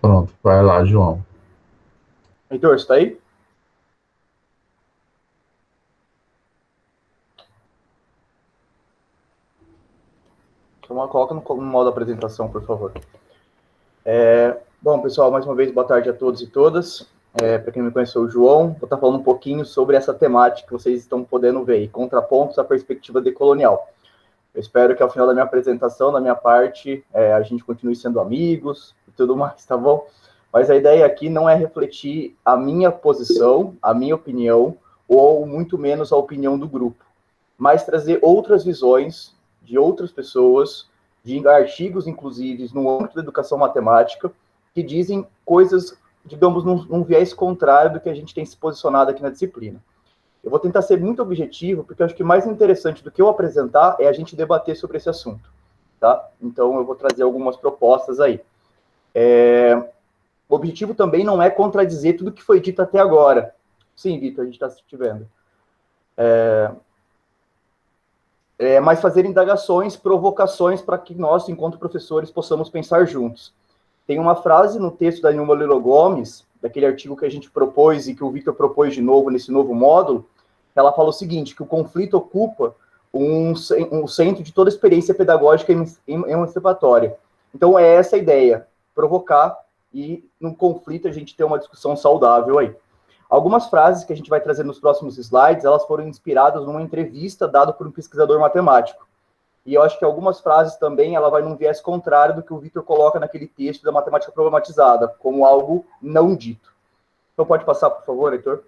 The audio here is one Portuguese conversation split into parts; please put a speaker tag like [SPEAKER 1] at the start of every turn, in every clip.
[SPEAKER 1] Pronto, vai lá, João.
[SPEAKER 2] Heitor, você tá aí? Coloca no modo apresentação, por favor. Bom, pessoal, mais uma vez, boa tarde a todos e todas. Para quem não me conhece, eu sou o João. Vou estar falando um pouquinho sobre essa temática que vocês estão podendo ver, contrapontos à perspectiva decolonial. Eu espero que ao final da minha apresentação, da minha parte, a gente continue sendo amigos e tudo mais, tá bom? Mas a ideia aqui não é refletir a minha posição, a minha opinião, ou muito menos a opinião do grupo, mas trazer outras visões de outras pessoas, de artigos, inclusive, no âmbito da educação matemática, que dizem coisas, digamos, num viés contrário do que a gente tem se posicionado aqui na disciplina. Eu vou tentar ser muito objetivo, porque eu acho que mais interessante do que eu apresentar é a gente debater sobre esse assunto, tá? Então, eu vou trazer algumas propostas aí. O objetivo também não é contradizer tudo que foi dito até agora. Sim, Vitor, a gente está se vendo. Mas fazer indagações, provocações para que nós, enquanto professores, possamos pensar juntos. Tem uma frase no texto da Nilma Lilo Gomes, daquele artigo que a gente propôs e que o Vitor propôs de novo nesse novo módulo, ela fala o seguinte, que o conflito ocupa um centro de toda experiência pedagógica emancipatória. Então, é essa a ideia, provocar e, no conflito, a gente ter uma discussão saudável aí. Algumas frases que a gente vai trazer nos próximos slides, elas foram inspiradas numa entrevista dada por um pesquisador matemático. E eu acho que algumas frases também, ela vai num viés contrário do que o Vitor coloca naquele texto da matemática problematizada, como algo não dito. Então pode passar, por favor, Heitor?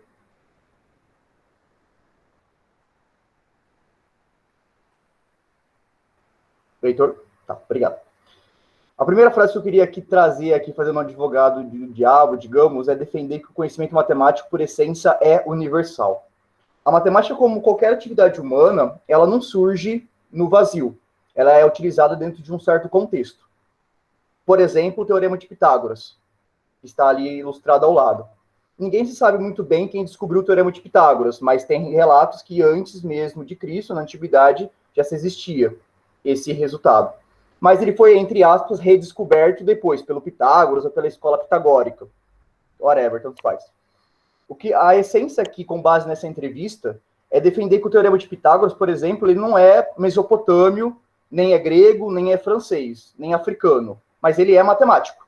[SPEAKER 2] Heitor? Tá, obrigado. A primeira frase que eu queria aqui trazer, aqui fazendo um advogado do diabo, digamos, é defender que o conhecimento matemático, por essência, é universal. A matemática, como qualquer atividade humana, ela não surge no vazio. Ela é utilizada dentro de um certo contexto. Por exemplo, o Teorema de Pitágoras, que está ali ilustrado ao lado. Ninguém se sabe muito bem quem descobriu o Teorema de Pitágoras, mas tem relatos que antes mesmo de Cristo, na Antiguidade, já se existia esse resultado. Mas ele foi, entre aspas, redescoberto depois, pelo Pitágoras ou pela escola pitagórica. Whatever, tanto faz. O que a essência aqui, com base nessa entrevista, é defender que o Teorema de Pitágoras, por exemplo, ele não é mesopotâmio, nem é grego, nem é francês, nem africano, mas ele é matemático.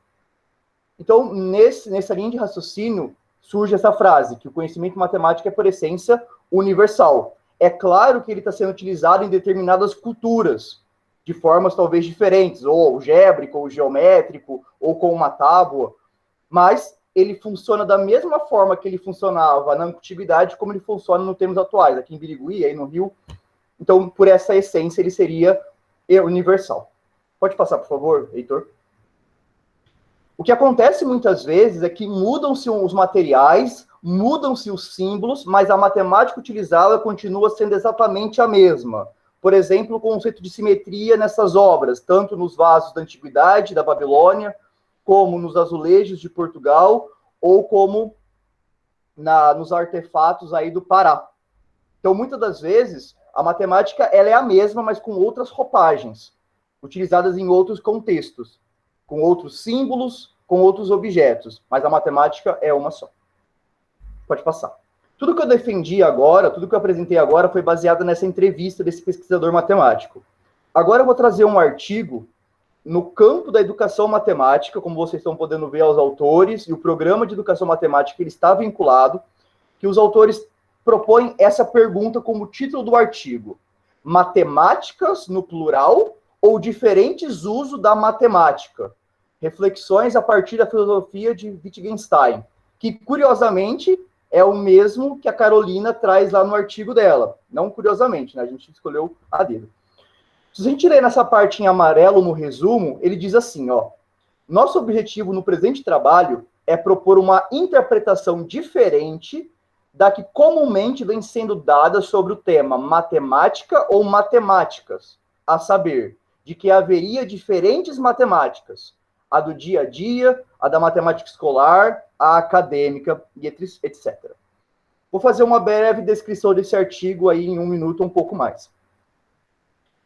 [SPEAKER 2] Então, nessa linha de raciocínio, surge essa frase, que o conhecimento matemático é, por essência, universal. É claro que ele está sendo utilizado em determinadas culturas, de formas talvez diferentes, ou algébrico, ou geométrico, ou com uma tábua, mas ele funciona da mesma forma que ele funcionava na antiguidade, como ele funciona nos termos atuais, aqui em Birigui, aí no Rio. Então, por essa essência, ele seria universal. Pode passar, por favor, Heitor? O que acontece muitas vezes é que mudam-se os materiais, mudam-se os símbolos, mas a matemática utilizada continua sendo exatamente a mesma. Por exemplo, o conceito de simetria nessas obras, tanto nos vasos da antiguidade, da Babilônia, como nos azulejos de Portugal, ou como nos artefatos aí do Pará. Então, muitas das vezes, a matemática ela é a mesma, mas com outras roupagens, utilizadas em outros contextos, com outros símbolos, com outros objetos, mas a matemática é uma só. Pode passar. Tudo que eu defendi agora, tudo que eu apresentei agora foi baseado nessa entrevista desse pesquisador matemático. Agora eu vou trazer um artigo no campo da educação matemática, como vocês estão podendo ver aos autores, e o programa de educação matemática ele está vinculado, que os autores propõem essa pergunta como título do artigo: matemáticas no plural ou diferentes usos da matemática? Reflexões a partir da filosofia de Wittgenstein, que curiosamente é o mesmo que a Carolina traz lá no artigo dela. Não curiosamente, né? A gente escolheu a dedo. Se a gente ler nessa parte em amarelo no resumo, ele diz assim, ó: nosso objetivo no presente trabalho é propor uma interpretação diferente da que comumente vem sendo dada sobre o tema matemática ou matemáticas, a saber, de que haveria diferentes matemáticas, a do dia a dia, a da matemática escolar, a acadêmica, e etc. Vou fazer uma breve descrição desse artigo aí em 1 minuto, um pouco mais.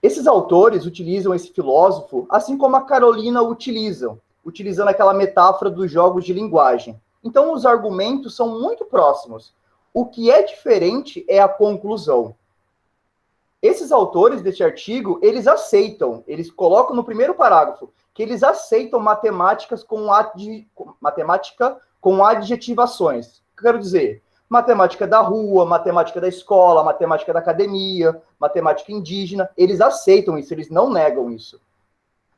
[SPEAKER 2] Esses autores utilizam esse filósofo, assim como a Carolina o utilizam, utilizando aquela metáfora dos jogos de linguagem. Então, os argumentos são muito próximos. O que é diferente é a conclusão. Esses autores deste artigo, eles aceitam, eles colocam no primeiro parágrafo, que eles aceitam matemática com adjetivações. O que eu quero dizer? Matemática da rua, matemática da escola, matemática da academia, matemática indígena, eles aceitam isso, eles não negam isso.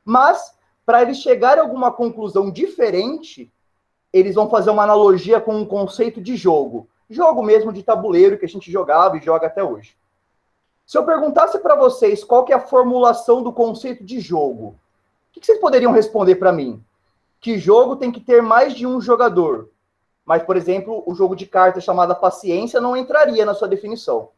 [SPEAKER 2] Mas, para eles chegarem a alguma conclusão diferente, eles vão fazer uma analogia com um conceito de jogo. Jogo mesmo de tabuleiro que a gente jogava e joga até hoje. Se eu perguntasse para vocês qual que é a formulação do conceito de jogo, o que vocês poderiam responder para mim? Que jogo tem que ter mais de um jogador. Mas, por exemplo, o jogo de cartas chamado Paciência não entraria na sua definição.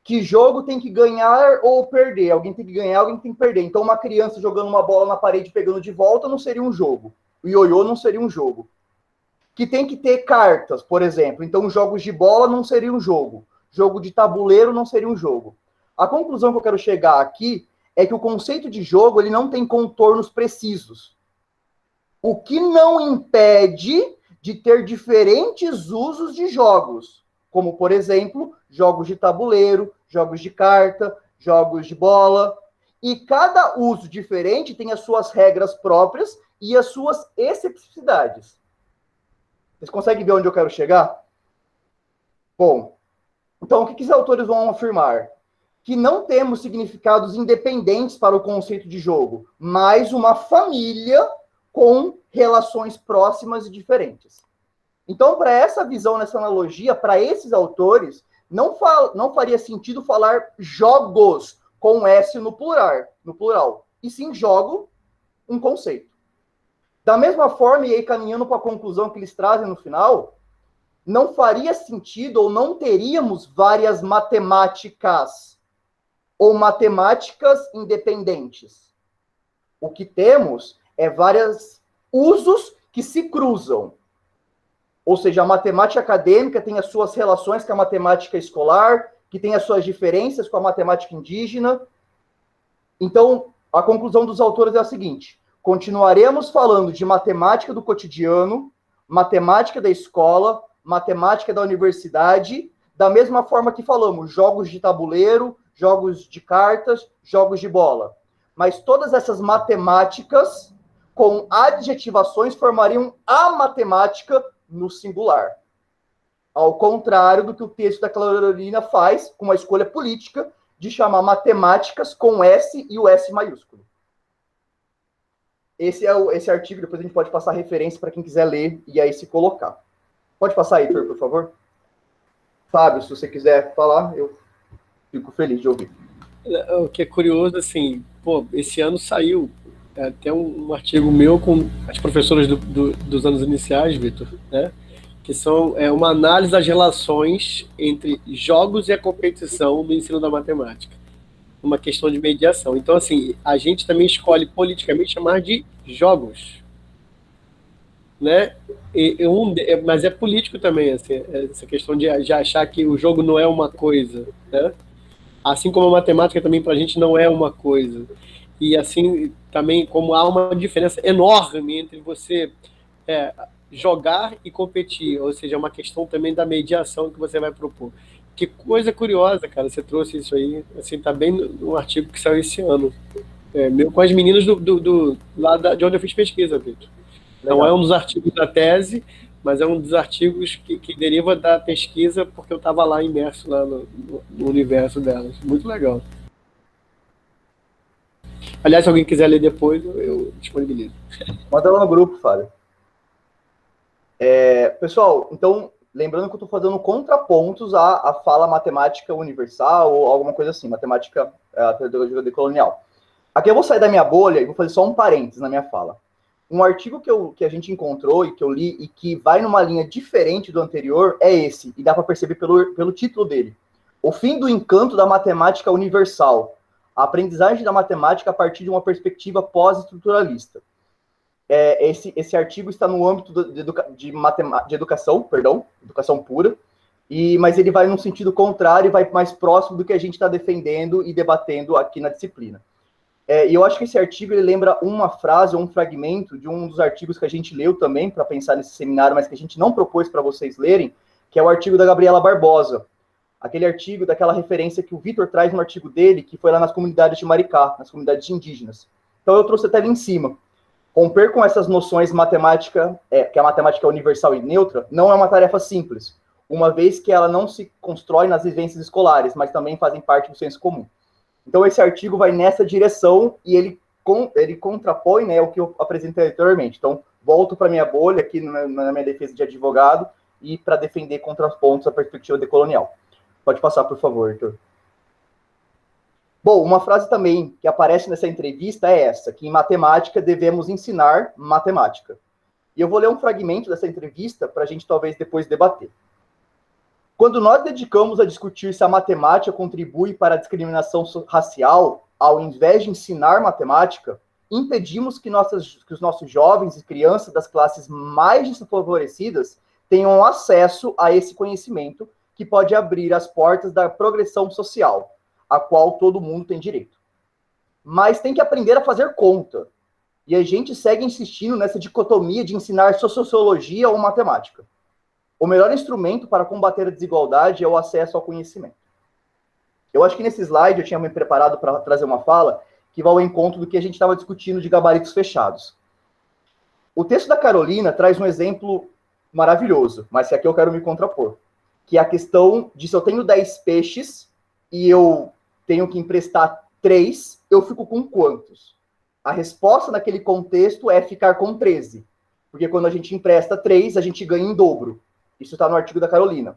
[SPEAKER 2] Que jogo tem que ganhar ou perder? Alguém tem que ganhar, alguém tem que perder. Então, uma criança jogando uma bola na parede e pegando de volta não seria um jogo. O ioiô não seria um jogo. Que tem que ter cartas, por exemplo. Então, jogos de bola não seria um jogo. Jogo de tabuleiro não seria um jogo. A conclusão que eu quero chegar aqui é que o conceito de jogo ele não tem contornos precisos. O que não impede de ter diferentes usos de jogos, como, por exemplo, jogos de tabuleiro, jogos de carta, jogos de bola. E cada uso diferente tem as suas regras próprias e as suas especificidades. Vocês conseguem ver onde eu quero chegar? Bom, então o que os autores vão afirmar? Que não temos significados independentes para o conceito de jogo, mas uma família com relações próximas e diferentes. Então, para essa visão, nessa analogia, para esses autores, não faria sentido falar jogos com S no plural, e sim jogo, um conceito. Da mesma forma, e aí caminhando para a conclusão que eles trazem no final, não faria sentido ou não teríamos várias matemáticas ou matemáticas independentes. O que temos é vários usos que se cruzam. Ou seja, a matemática acadêmica tem as suas relações com a matemática escolar, que tem as suas diferenças com a matemática indígena. Então, a conclusão dos autores é a seguinte: continuaremos falando de matemática do cotidiano, matemática da escola, matemática da universidade, da mesma forma que falamos jogos de tabuleiro, jogos de cartas, jogos de bola. Mas todas essas matemáticas, com adjetivações, formariam a matemática no singular. Ao contrário do que o texto da Carolina faz, com uma escolha política, de chamar matemáticas com S e o S maiúsculo. Esse artigo, depois a gente pode passar referência para quem quiser ler e aí se colocar. Pode passar, Heitor, por favor? Fábio, se você quiser falar, eu fico feliz de ouvir.
[SPEAKER 1] O que é curioso, assim, esse ano saiu até um artigo meu com as professoras dos anos iniciais, Vitor, né? Que são uma análise das relações entre jogos e a competição do ensino da matemática. Uma questão de mediação. Então, assim, a gente também escolhe politicamente chamar de jogos, né? Mas é político também, assim, essa questão de achar que o jogo não é uma coisa, né? Assim como a matemática também para a gente não é uma coisa. E assim também como há uma diferença enorme entre você jogar e competir, ou seja, é uma questão também da mediação que você vai propor. Que coisa curiosa, cara, você trouxe isso aí, assim, tá bem no artigo que saiu esse ano. Com as meninas lá de onde eu fiz pesquisa, Vitor. Não é um dos artigos da tese, mas é um dos artigos que deriva da pesquisa, porque eu estava lá imerso lá no universo delas. Muito legal. Aliás, se alguém quiser ler depois, eu disponibilizo.
[SPEAKER 2] Manda lá no grupo, Fábio. Pessoal, então, lembrando que eu estou fazendo contrapontos à fala matemática universal ou alguma coisa assim, matemática decolonial. Aqui eu vou sair da minha bolha e vou fazer só um parênteses na minha fala. Um artigo que a gente encontrou e que eu li e que vai numa linha diferente do anterior é esse, e dá para perceber pelo título dele. O fim do encanto da matemática universal. A aprendizagem da matemática a partir de uma perspectiva pós-estruturalista. Esse artigo está no âmbito de educação pura, mas ele vai num sentido contrário e vai mais próximo do que a gente está defendendo e debatendo aqui na disciplina. E eu acho que esse artigo ele lembra uma frase ou um fragmento de um dos artigos que a gente leu também para pensar nesse seminário, mas que a gente não propôs para vocês lerem, que é o artigo da Gabriela Barbosa. Aquele artigo daquela referência que o Vitor traz no artigo dele, que foi lá nas comunidades de Maricá, nas comunidades indígenas. Então eu trouxe até ali em cima. Romper com essas noções matemática, que a matemática é universal e neutra, não é uma tarefa simples, uma vez que ela não se constrói nas vivências escolares, mas também fazem parte do senso comum. Então, esse artigo vai nessa direção e ele contrapõe, né, o que eu apresentei anteriormente. Então, volto para minha bolha aqui na minha defesa de advogado e para defender contrapontos à perspectiva decolonial. Pode passar, por favor, Arthur. Bom, uma frase também que aparece nessa entrevista é essa, que em matemática devemos ensinar matemática. E eu vou ler um fragmento dessa entrevista para a gente talvez depois debater. Quando nós dedicamos a discutir se a matemática contribui para a discriminação racial, ao invés de ensinar matemática, impedimos que os nossos jovens e crianças das classes mais desfavorecidas tenham acesso a esse conhecimento que pode abrir as portas da progressão social, a qual todo mundo tem direito. Mas tem que aprender a fazer conta. E a gente segue insistindo nessa dicotomia de ensinar sociologia ou matemática. O melhor instrumento para combater a desigualdade é o acesso ao conhecimento. Eu acho que nesse slide eu tinha me preparado para trazer uma fala que vai ao encontro do que a gente estava discutindo de gabaritos fechados. O texto da Carolina traz um exemplo maravilhoso, mas aqui eu quero me contrapor, que é a questão de se eu tenho 10 peixes e eu tenho que emprestar 3, eu fico com quantos? A resposta naquele contexto é ficar com 13, porque quando a gente empresta 3, a gente ganha em dobro. Isso está no artigo da Carolina.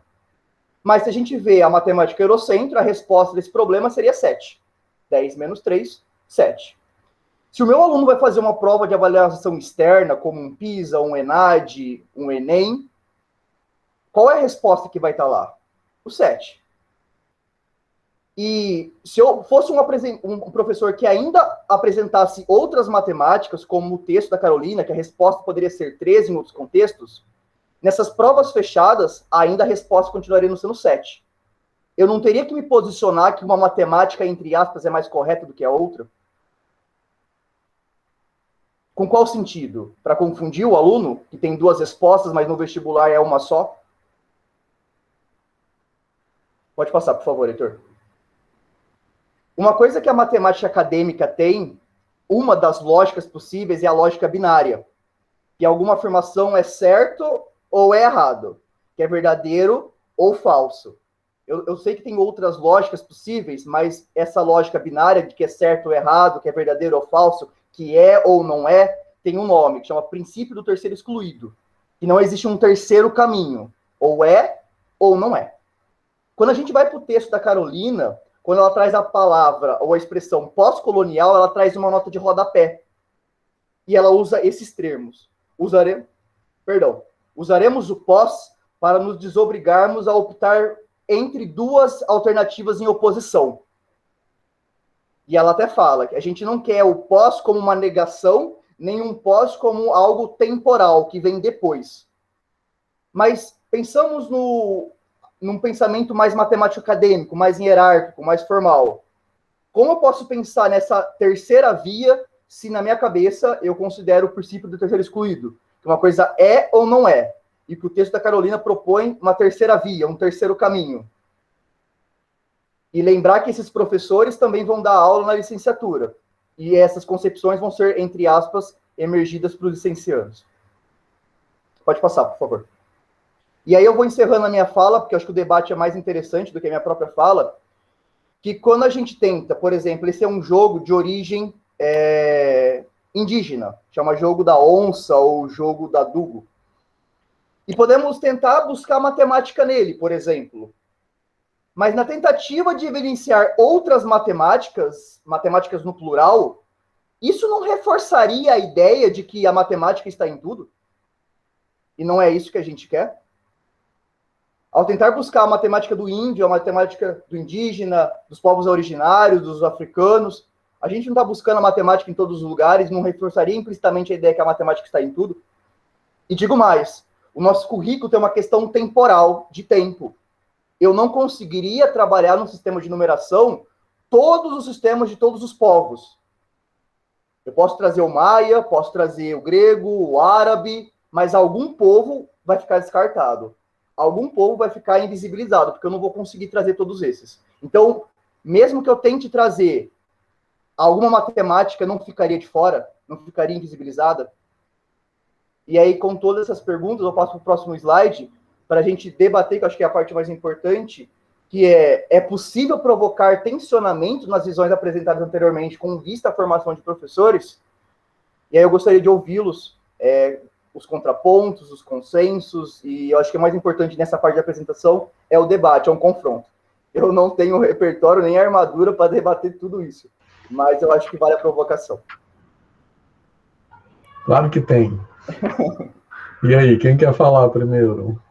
[SPEAKER 2] Mas se a gente vê a matemática eurocentro, a resposta desse problema seria 7. 10 menos 3, 7. Se o meu aluno vai fazer uma prova de avaliação externa, como um PISA, um ENAD, um ENEM, qual é a resposta que vai estar lá? O 7. E se eu fosse um professor que ainda apresentasse outras matemáticas, como o texto da Carolina, que a resposta poderia ser 13 em outros contextos, nessas provas fechadas, ainda a resposta continuaria no sendo 7. Eu não teria que me posicionar que uma matemática, entre aspas, é mais correta do que a outra? Com qual sentido? Para confundir o aluno, que tem 2 respostas, mas no vestibular é uma só? Pode passar, por favor, Heitor. Uma coisa que a matemática acadêmica tem, uma das lógicas possíveis é a lógica binária, que alguma afirmação é certo ou é errado, que é verdadeiro ou falso. Eu sei que tem outras lógicas possíveis, mas essa lógica binária de que é certo ou errado, que é verdadeiro ou falso, que é ou não é, tem um nome, que chama princípio do terceiro excluído, que não existe um terceiro caminho, ou é ou não é. Quando a gente vai para o texto da Carolina, quando ela traz a palavra ou a expressão pós-colonial, ela traz uma nota de rodapé. E ela usa esses termos. Usaremos o pós para nos desobrigarmos a optar entre 2 alternativas em oposição. E ela até fala que a gente não quer o pós como uma negação, nem um pós como algo temporal, que vem depois. Mas pensamos num pensamento mais matemático acadêmico, mais hierárquico, mais formal. Como eu posso pensar nessa terceira via se na minha cabeça eu considero o princípio do terceiro excluído? Que uma coisa é ou não é. E que o texto da Carolina propõe uma terceira via, um terceiro caminho. E lembrar que esses professores também vão dar aula na licenciatura. E essas concepções vão ser, entre aspas, emergidas para os licenciados. Pode passar, por favor. E aí eu vou encerrando a minha fala, porque eu acho que o debate é mais interessante do que a minha própria fala, que quando a gente tenta, por exemplo, esse é um jogo de origem indígena, chama jogo da onça ou jogo da dugo. E podemos tentar buscar matemática nele, por exemplo. Mas na tentativa de evidenciar outras matemáticas no plural, isso não reforçaria a ideia de que a matemática está em tudo? E não é isso que a gente quer? Ao tentar buscar a matemática do índio, a matemática do indígena, dos povos originários, dos africanos, a gente não está buscando a matemática em todos os lugares, não reforçaria implicitamente a ideia que a matemática está em tudo? E digo mais, o nosso currículo tem uma questão temporal, de tempo. Eu não conseguiria trabalhar no sistema de numeração todos os sistemas de todos os povos. Eu posso trazer o maia, posso trazer o grego, o árabe, mas algum povo vai ficar descartado. Algum povo vai ficar invisibilizado, porque eu não vou conseguir trazer todos esses. Então, mesmo que eu tente trazer alguma matemática, não ficaria de fora, não ficaria invisibilizada. E aí, com todas essas perguntas, eu passo para o próximo slide, para a gente debater, que eu acho que é a parte mais importante, que é possível provocar tensionamento nas visões apresentadas anteriormente com vista à formação de professores? E aí eu gostaria de ouvi-los, os contrapontos, os consensos, e eu acho que o mais importante nessa parte da apresentação é o debate, é um confronto. Eu não tenho repertório nem armadura para debater tudo isso, mas eu acho que vale a provocação.
[SPEAKER 3] Claro que tem. E aí, quem quer falar primeiro?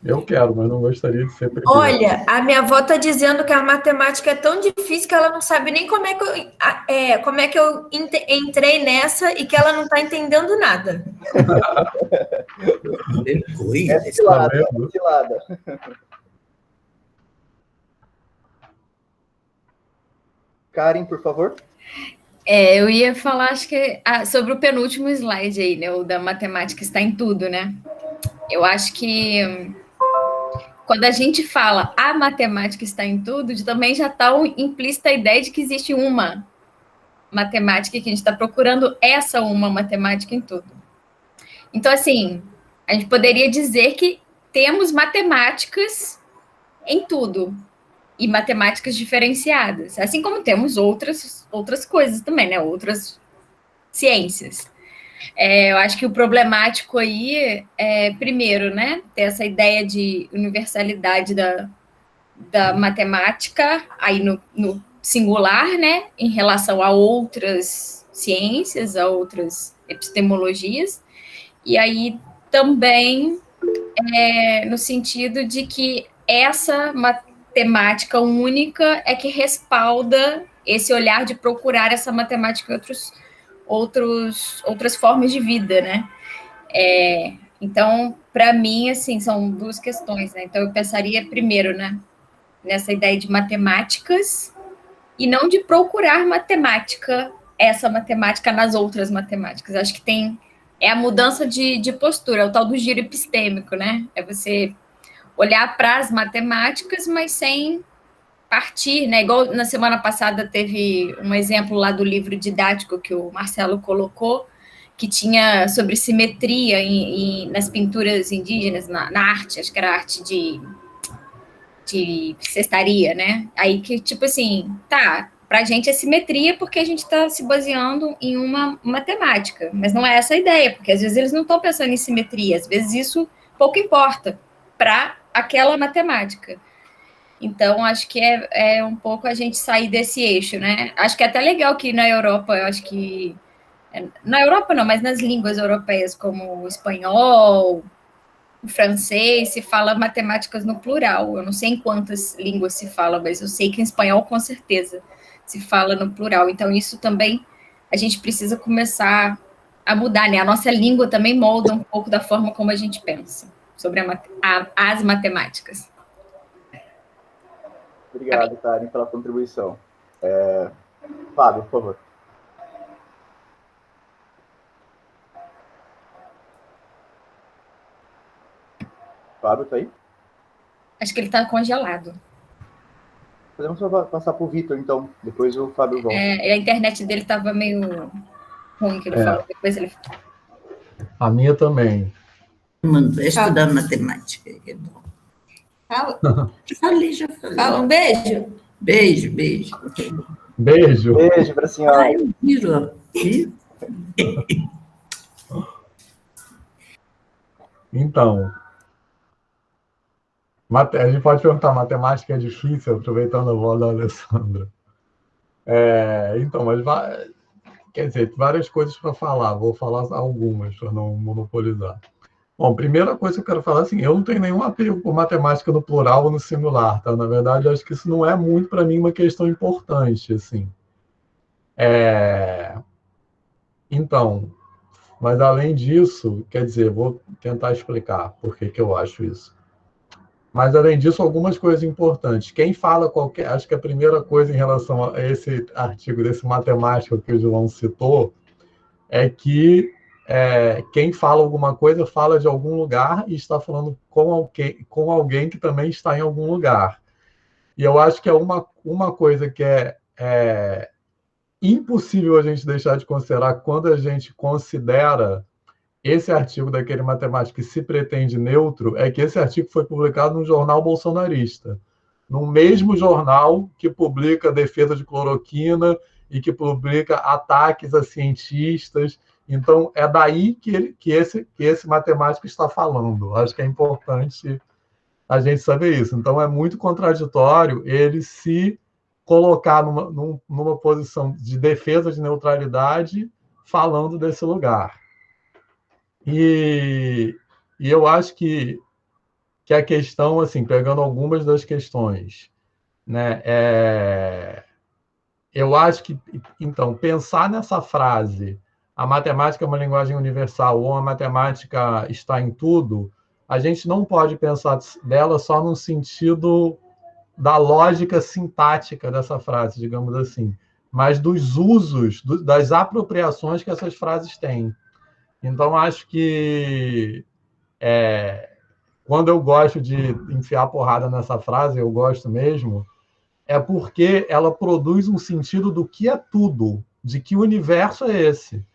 [SPEAKER 3] Eu quero, mas não gostaria de ser primeiro.
[SPEAKER 4] Olha, a minha avó está dizendo que a matemática é tão difícil que ela não sabe nem como é que eu entrei nessa e que ela não está entendendo nada.
[SPEAKER 2] É cilada. Karen, por favor.
[SPEAKER 4] Eu ia falar, acho que sobre o penúltimo slide aí, né? O da matemática está em tudo, né? Eu acho que quando a gente fala a matemática está em tudo, também já está implícita a ideia de que existe uma matemática e que a gente está procurando essa uma matemática em tudo. Então, assim, a gente poderia dizer que temos matemáticas em tudo e matemáticas diferenciadas, assim como temos outras coisas também, né? Outras ciências. Eu acho que o problemático aí é, primeiro, né, ter essa ideia de universalidade da matemática aí no singular, né, em relação a outras ciências, a outras epistemologias, e aí também no sentido de que essa matemática única é que respalda esse olhar de procurar essa matemática em outras formas de vida, né? Então, para mim, assim, são duas questões, né? Então, eu pensaria primeiro, né, nessa ideia de matemáticas e não de procurar essa matemática nas outras matemáticas. Acho que é a mudança de postura, é o tal do giro epistêmico, né? É você olhar para as matemáticas, mas sem partir, né? Igual na semana passada teve um exemplo lá do livro didático que o Marcelo colocou, que tinha sobre simetria nas pinturas indígenas, na arte, acho que era arte de cestaria, né? Aí que, tipo assim, pra gente é simetria porque a gente está se baseando em uma matemática, mas não é essa a ideia, porque às vezes eles não estão pensando em simetria, às vezes isso pouco importa para aquela matemática. Então, acho que é um pouco a gente sair desse eixo, né? Acho que é até legal que na Europa, eu acho que... Na Europa não, mas nas línguas europeias, como o espanhol, o francês, se fala matemáticas no plural. Eu não sei em quantas línguas se fala, mas eu sei que em espanhol, com certeza, se fala no plural. Então, isso também a gente precisa começar a mudar, né? A nossa língua também molda um pouco da forma como a gente pensa sobre as matemáticas.
[SPEAKER 2] Obrigado, Karen, pela contribuição. Fábio, por favor. Fábio, tá aí?
[SPEAKER 4] Acho que ele está congelado.
[SPEAKER 2] Podemos só passar para o Vitor, então. Depois o Fábio volta.
[SPEAKER 4] A internet dele estava meio ruim, que ele falou. Depois ele...
[SPEAKER 3] A minha também.
[SPEAKER 5] Vai estudar matemática, que é bom.
[SPEAKER 4] Fala.
[SPEAKER 5] Já falei.
[SPEAKER 4] Fala um beijo.
[SPEAKER 5] Beijo.
[SPEAKER 3] Beijo.
[SPEAKER 2] Beijo para a senhora.
[SPEAKER 5] Ai, eu viro.
[SPEAKER 3] Então, a gente pode perguntar, matemática é difícil, aproveitando a voz da Alessandra. Então, mas quer dizer, várias coisas para falar, vou falar algumas para não monopolizar. Bom, primeira coisa que eu quero falar, assim, eu não tenho nenhum apego por matemática no plural ou no singular, tá? Na verdade, eu acho que isso não é muito, para mim, uma questão importante, assim. Então, mas além disso, quer dizer, vou tentar explicar por que eu acho isso. Mas, além disso, algumas coisas importantes. Quem fala acho que a primeira coisa em relação a esse artigo desse matemático que o João citou é que quem fala alguma coisa fala de algum lugar e está falando com alguém que também está em algum lugar. E eu acho que é uma coisa que é impossível a gente deixar de considerar quando a gente considera esse artigo daquele matemático que se pretende neutro, é que esse artigo foi publicado num jornal bolsonarista, no mesmo jornal que publica defesa de cloroquina e que publica ataques a cientistas. Então, é daí que esse matemático está falando. Acho que é importante a gente saber isso. Então, é muito contraditório ele se colocar numa posição de defesa de neutralidade falando desse lugar. E eu acho que a questão, assim, pegando algumas das questões, né, eu acho que, então, pensar nessa frase, a matemática é uma linguagem universal ou a matemática está em tudo, a gente não pode pensar dela só no sentido da lógica sintática dessa frase, digamos assim, mas dos usos, das apropriações que essas frases têm. Então, acho que quando eu gosto de enfiar porrada nessa frase, eu gosto mesmo, é porque ela produz um sentido do que é tudo, de que universo é esse.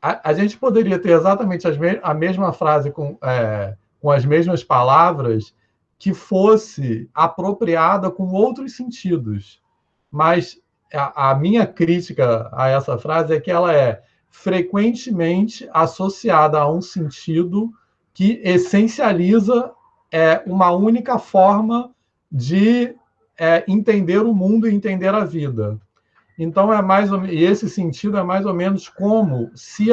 [SPEAKER 3] A gente poderia ter exatamente a mesma frase com as mesmas palavras que fosse apropriada com outros sentidos. Mas a minha crítica a essa frase é que ela é frequentemente associada a um sentido que essencializa uma única forma de entender o mundo e entender a vida. Então, e esse sentido é mais ou menos como se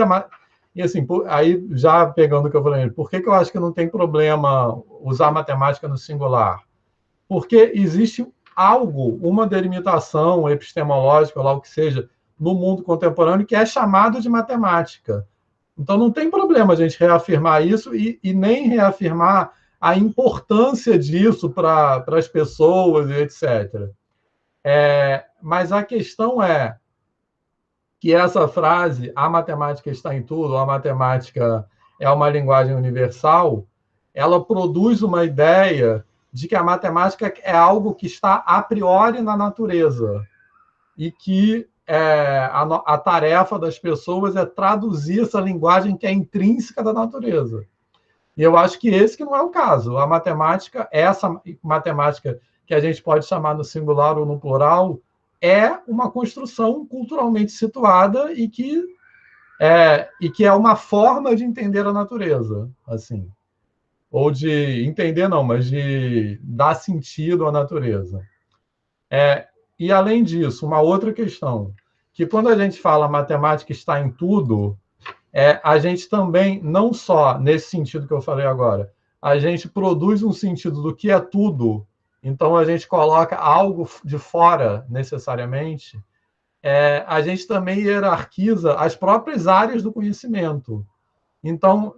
[SPEAKER 3] e assim, aí já pegando o que eu falei, por que eu acho que não tem problema usar matemática no singular? Porque existe algo, uma delimitação epistemológica, lá o que seja, no mundo contemporâneo, que é chamado de matemática. Então, não tem problema a gente reafirmar isso e nem reafirmar a importância disso para as pessoas, etc. Mas a questão é que essa frase, a matemática está em tudo, a matemática é uma linguagem universal, ela produz uma ideia de que a matemática é algo que está a priori na natureza e que a tarefa das pessoas é traduzir essa linguagem que é intrínseca da natureza. E eu acho que esse que não é o caso. A matemática, essa matemática que a gente pode chamar no singular ou no plural, é uma construção culturalmente situada e que é uma forma de entender a natureza, assim. Ou de entender, não, mas de dar sentido à natureza. E, além disso, uma outra questão, que quando a gente fala matemática está em tudo, a gente também, não só nesse sentido que eu falei agora, a gente produz um sentido do que é tudo, então a gente coloca algo de fora necessariamente, a gente também hierarquiza as próprias áreas do conhecimento. Então,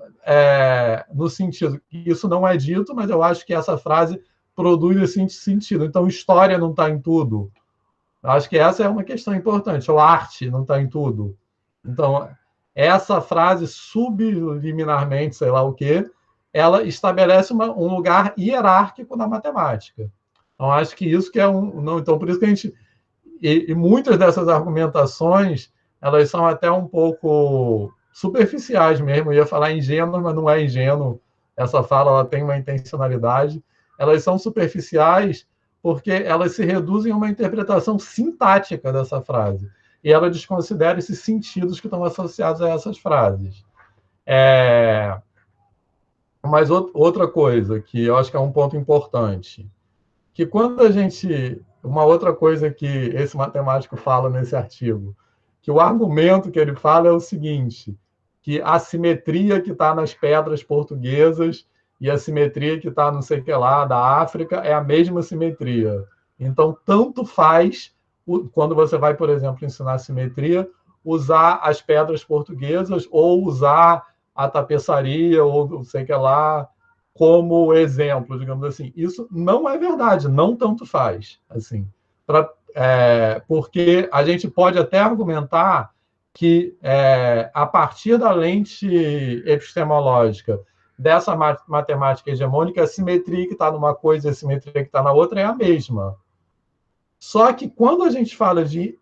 [SPEAKER 3] no sentido que isso não é dito, mas eu acho que essa frase produz esse sentido. Então, história não está em tudo. Eu acho que essa é uma questão importante. Ou arte não está em tudo. Então, essa frase, subliminarmente, sei lá o quê, ela estabelece um lugar hierárquico na matemática. Então, acho que isso que é então, por isso que a gente... E muitas dessas argumentações, elas são até um pouco superficiais mesmo. Eu ia falar ingênuo, mas não é ingênuo. Essa fala ela tem uma intencionalidade. Elas são superficiais porque elas se reduzem a uma interpretação sintática dessa frase. E ela desconsidera esses sentidos que estão associados a essas frases. Mas outra coisa que eu acho que é um ponto importante, que quando a gente... Uma outra coisa que esse matemático fala nesse artigo, que o argumento que ele fala é o seguinte, que a simetria que está nas pedras portuguesas e a simetria que está não sei o que lá da África é a mesma simetria. Então, tanto faz, quando você vai, por exemplo, ensinar simetria, usar as pedras portuguesas ou usar a tapeçaria ou não sei o que lá como exemplo, digamos assim. Isso não é verdade, não tanto faz. Assim, porque a gente pode até argumentar que, a partir da lente epistemológica dessa matemática hegemônica, a simetria que está numa coisa e a simetria que está na outra é a mesma. Só que quando a gente fala de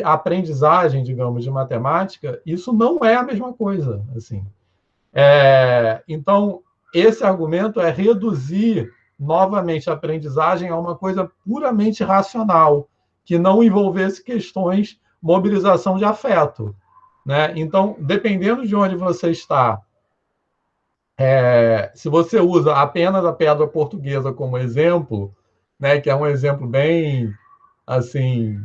[SPEAKER 3] aprendizagem, digamos, de matemática, isso não é a mesma coisa. Assim. Então, esse argumento é reduzir novamente a aprendizagem a uma coisa puramente racional, que não envolvesse questões mobilização de afeto. Né? Então, dependendo de onde você está, se você usa apenas a pedra portuguesa como exemplo, né, que é um exemplo bem assim,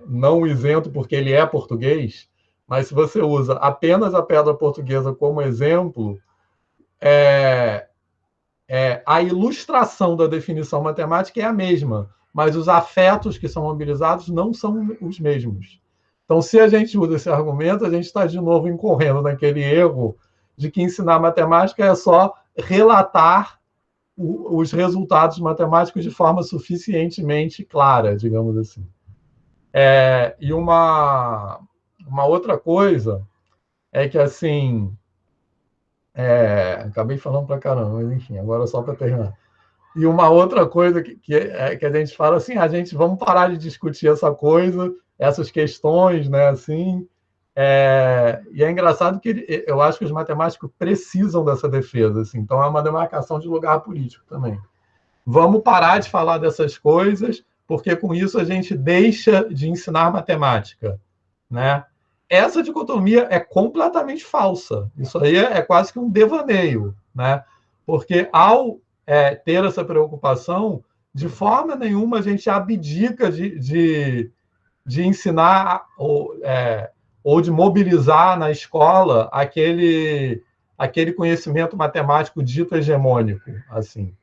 [SPEAKER 3] não isento porque ele é português, mas se você usa apenas a pedra portuguesa como exemplo, a ilustração da definição matemática é a mesma, mas os afetos que são mobilizados não são os mesmos. Então, se a gente usa esse argumento, a gente está de novo incorrendo naquele erro de que ensinar matemática é só relatar os resultados matemáticos de forma suficientemente clara, digamos assim. E uma outra coisa é que, assim, acabei falando para caramba, mas enfim, agora só para terminar. E uma outra coisa que a gente fala assim, vamos parar de discutir essa coisa, essas questões, né, assim. E é engraçado que eu acho que os matemáticos precisam dessa defesa, assim, então é uma demarcação de lugar político também. Vamos parar de falar dessas coisas, porque com isso a gente deixa de ensinar matemática, né? Essa dicotomia é completamente falsa. Isso aí é quase que um devaneio, né? Porque ao ter essa preocupação, de forma nenhuma a gente abdica de ensinar ou de mobilizar na escola aquele conhecimento matemático dito hegemônico, assim.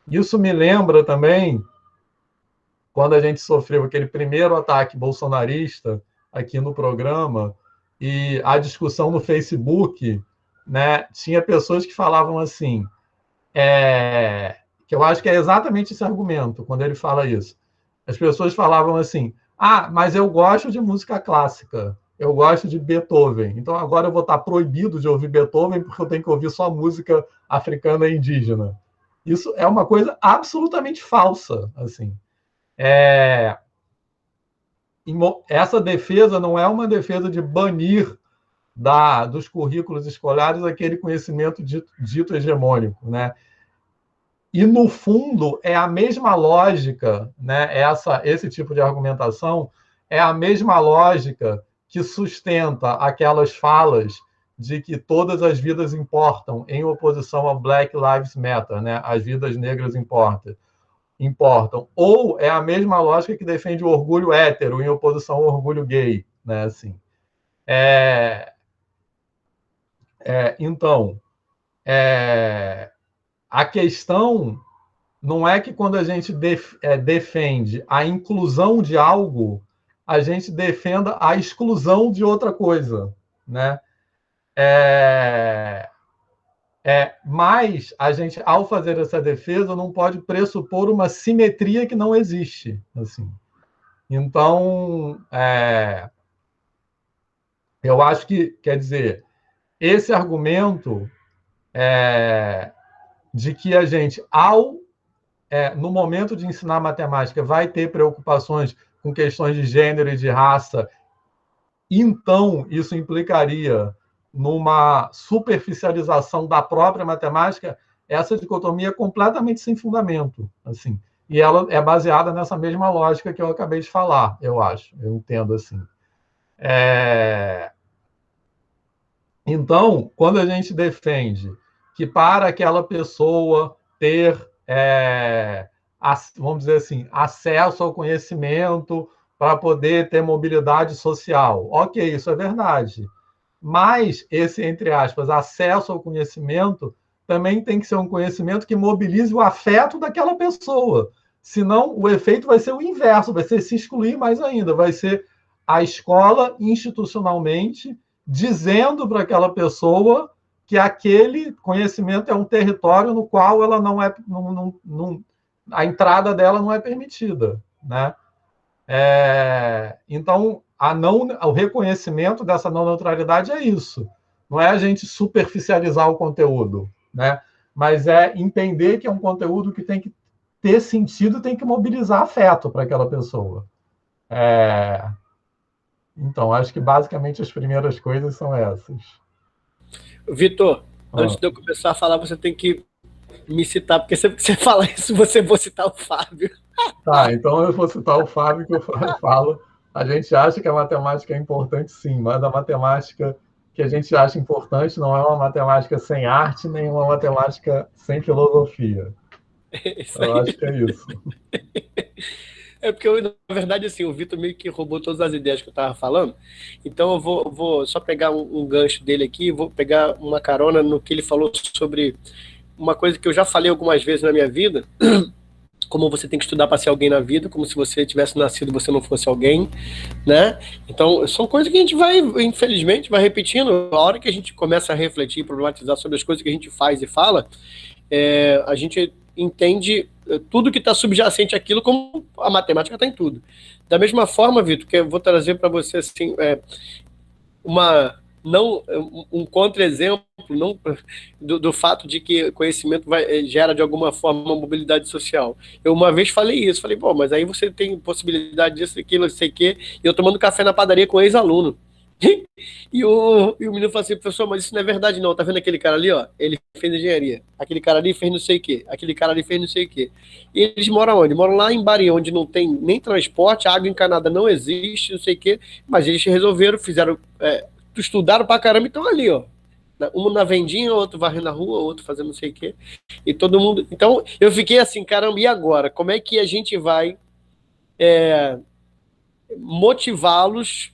[SPEAKER 3] Isso me lembra também quando a gente sofreu aquele primeiro ataque bolsonarista aqui no programa e a discussão no Facebook, né, tinha pessoas que falavam assim, que eu acho que é exatamente esse argumento, quando ele fala isso. As pessoas falavam assim, mas eu gosto de música clássica, eu gosto de Beethoven, então agora eu vou estar proibido de ouvir Beethoven porque eu tenho que ouvir só música africana e indígena. Isso é uma coisa absolutamente falsa, assim. Essa defesa não é uma defesa de banir dos currículos escolares aquele conhecimento dito hegemônico, né? E, no fundo, é a mesma lógica, né? Esse tipo de argumentação é a mesma lógica que sustenta aquelas falas de que todas as vidas importam, em oposição ao Black Lives Matter, né? As vidas negras importam. Ou é a mesma lógica que defende o orgulho hétero em oposição ao orgulho gay, né? Assim. Então, a questão não é que quando a gente defende a inclusão de algo, a gente defenda a exclusão de outra coisa, né? Mas a gente, ao fazer essa defesa, não pode pressupor uma simetria que não existe. Assim. Então, eu acho que, quer dizer, esse argumento de que a gente, no momento de ensinar matemática, vai ter preocupações com questões de gênero e de raça, então isso implicaria numa superficialização da própria matemática, essa dicotomia é completamente sem fundamento, assim. E ela é baseada nessa mesma lógica que eu acabei de falar, eu acho, eu entendo assim. Então, quando a gente defende que para aquela pessoa ter, vamos dizer assim, acesso ao conhecimento para poder ter mobilidade social, ok, isso é verdade. Mas esse, entre aspas, acesso ao conhecimento também tem que ser um conhecimento que mobilize o afeto daquela pessoa. Senão, o efeito vai ser o inverso, vai ser se excluir mais ainda, vai ser a escola institucionalmente dizendo para aquela pessoa que aquele conhecimento é um território no qual ela não é, a entrada dela não é permitida, né? Então, o reconhecimento dessa não neutralidade é isso. Não é a gente superficializar o conteúdo, né? Mas é entender que é um conteúdo que tem que ter sentido, tem que mobilizar afeto para aquela pessoa. Então, acho que basicamente as primeiras coisas são essas.
[SPEAKER 1] Vitor, antes de eu começar a falar, você tem que me citar, porque sempre que você fala isso, você vai citar o Fábio.
[SPEAKER 3] Tá, então eu vou citar o Fábio, que eu falo. A gente acha que a matemática é importante, sim, mas a matemática que a gente acha importante não é uma matemática sem arte, nem uma matemática sem filosofia. Eu acho que é isso.
[SPEAKER 1] É porque, na verdade, assim, o Vitor meio que roubou todas as ideias que eu estava falando. Então, eu vou só pegar um gancho dele aqui, vou pegar uma carona no que ele falou sobre uma coisa que eu já falei algumas vezes na minha vida, como você tem que estudar para ser alguém na vida, como se você tivesse nascido e você não fosse alguém, né? Então, são coisas que a gente vai, infelizmente, vai repetindo. A hora que a gente começa a refletir, problematizar sobre as coisas que a gente faz e fala, a gente entende tudo que está subjacente àquilo, como a matemática está em tudo. Da mesma forma, Vitor, que eu vou trazer para você assim, um contra-exemplo do fato de que conhecimento gera de alguma forma uma mobilidade social. Eu uma vez falei isso, falei, pô, mas aí você tem possibilidade disso, aquilo, não sei o quê, e eu tomando café na padaria com ex-aluno. E o menino falou assim, professor, mas isso não é verdade não, tá vendo aquele cara ali, ó? Ele fez engenharia, aquele cara ali fez não sei o quê, aquele cara ali fez não sei o quê. E eles moram onde? Moram lá em Bahia, onde não tem nem transporte, água encanada não existe, não sei o quê, mas eles resolveram, estudaram pra caramba e estão ali, ó. Um na vendinha, outro varrendo a rua, outro fazendo não sei o quê. E todo mundo... Então, eu fiquei assim, caramba, e agora? Como é que a gente vai motivá-los?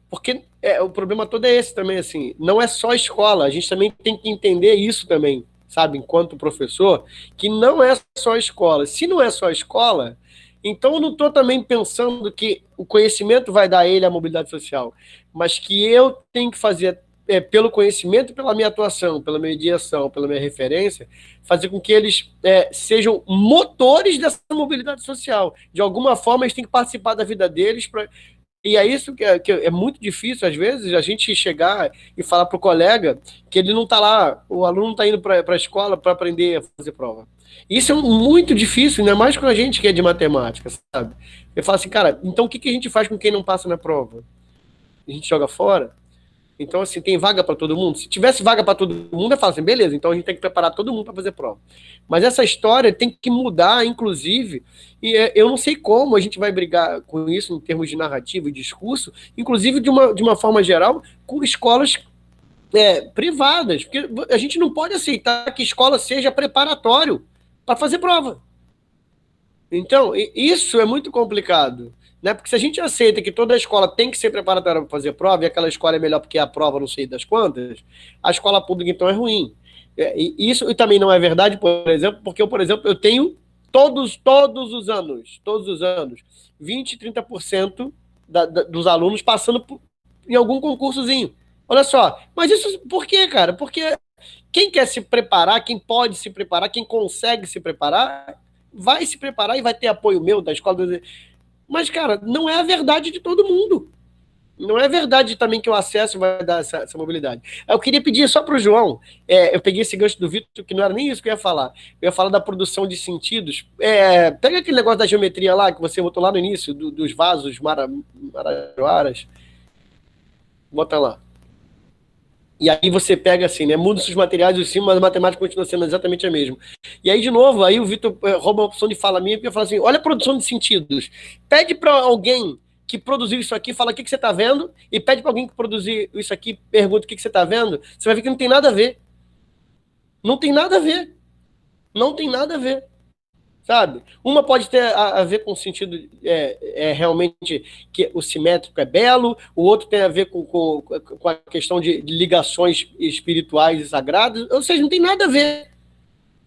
[SPEAKER 1] Porque o problema todo é esse também, assim, não é só escola, a gente também tem que entender isso também, sabe, enquanto professor, que não é só escola. Se não é só escola, então eu não estou também pensando que o conhecimento vai dar a ele a mobilidade social, mas que eu tenho que fazer, pelo conhecimento e pela minha atuação, pela minha mediação, pela minha referência, fazer com que eles sejam motores dessa mobilidade social. De alguma forma, eles têm que participar da vida deles para... E é isso que é muito difícil, às vezes, a gente chegar e falar para o colega que ele não está lá, o aluno não está indo para a escola para aprender a fazer prova. Isso é muito difícil, ainda mais com a gente que é de matemática, sabe? Eu falo assim, cara, então o que a gente faz com quem não passa na prova? A gente joga fora? Então, assim, tem vaga para todo mundo? Se tivesse vaga para todo mundo, eu falo assim, beleza, então a gente tem que preparar todo mundo para fazer prova. Mas essa história tem que mudar, inclusive, e eu não sei como a gente vai brigar com isso em termos de narrativa e discurso, inclusive de uma forma geral, com escolas privadas, porque a gente não pode aceitar que escola seja preparatório para fazer prova. Então, isso é muito complicado. Né? Porque se a gente aceita que toda escola tem que ser preparatória para fazer prova, e aquela escola é melhor porque a prova não sei das quantas, a escola pública então é ruim. E isso também não é verdade, por exemplo, porque eu, por exemplo, eu tenho todos os anos, 20%, 30% dos alunos passando em algum concursozinho. Olha só, mas isso por quê, cara? Porque quem quer se preparar, quem pode se preparar, quem consegue se preparar, vai se preparar e vai ter apoio meu, da escola. Mas, cara, não é a verdade de todo mundo. Não é verdade também que o acesso vai dar essa mobilidade. Eu queria pedir só para o João, eu peguei esse gancho do Vitor, que não era nem isso que eu ia falar. Eu ia falar da produção de sentidos. Pega aquele negócio da geometria lá, que você botou lá no início, dos vasos marajoaras. Bota lá. E aí você pega assim, né? Muda os materiais de cima, mas a matemática continua sendo exatamente a mesma. E aí, de novo, aí o Vitor rouba uma opção de fala minha, porque fala assim, olha a produção de sentidos. Pede para alguém que produziu isso aqui, fala o que você está vendo, e pede para alguém que produziu isso aqui, pergunta o que você está vendo, você vai ver que não tem nada a ver. Não tem nada a ver. Não tem nada a ver. Sabe? Uma pode ter a ver com o sentido realmente que o simétrico é belo, o outro tem a ver com a questão de ligações espirituais e sagradas, ou seja, não tem nada a ver.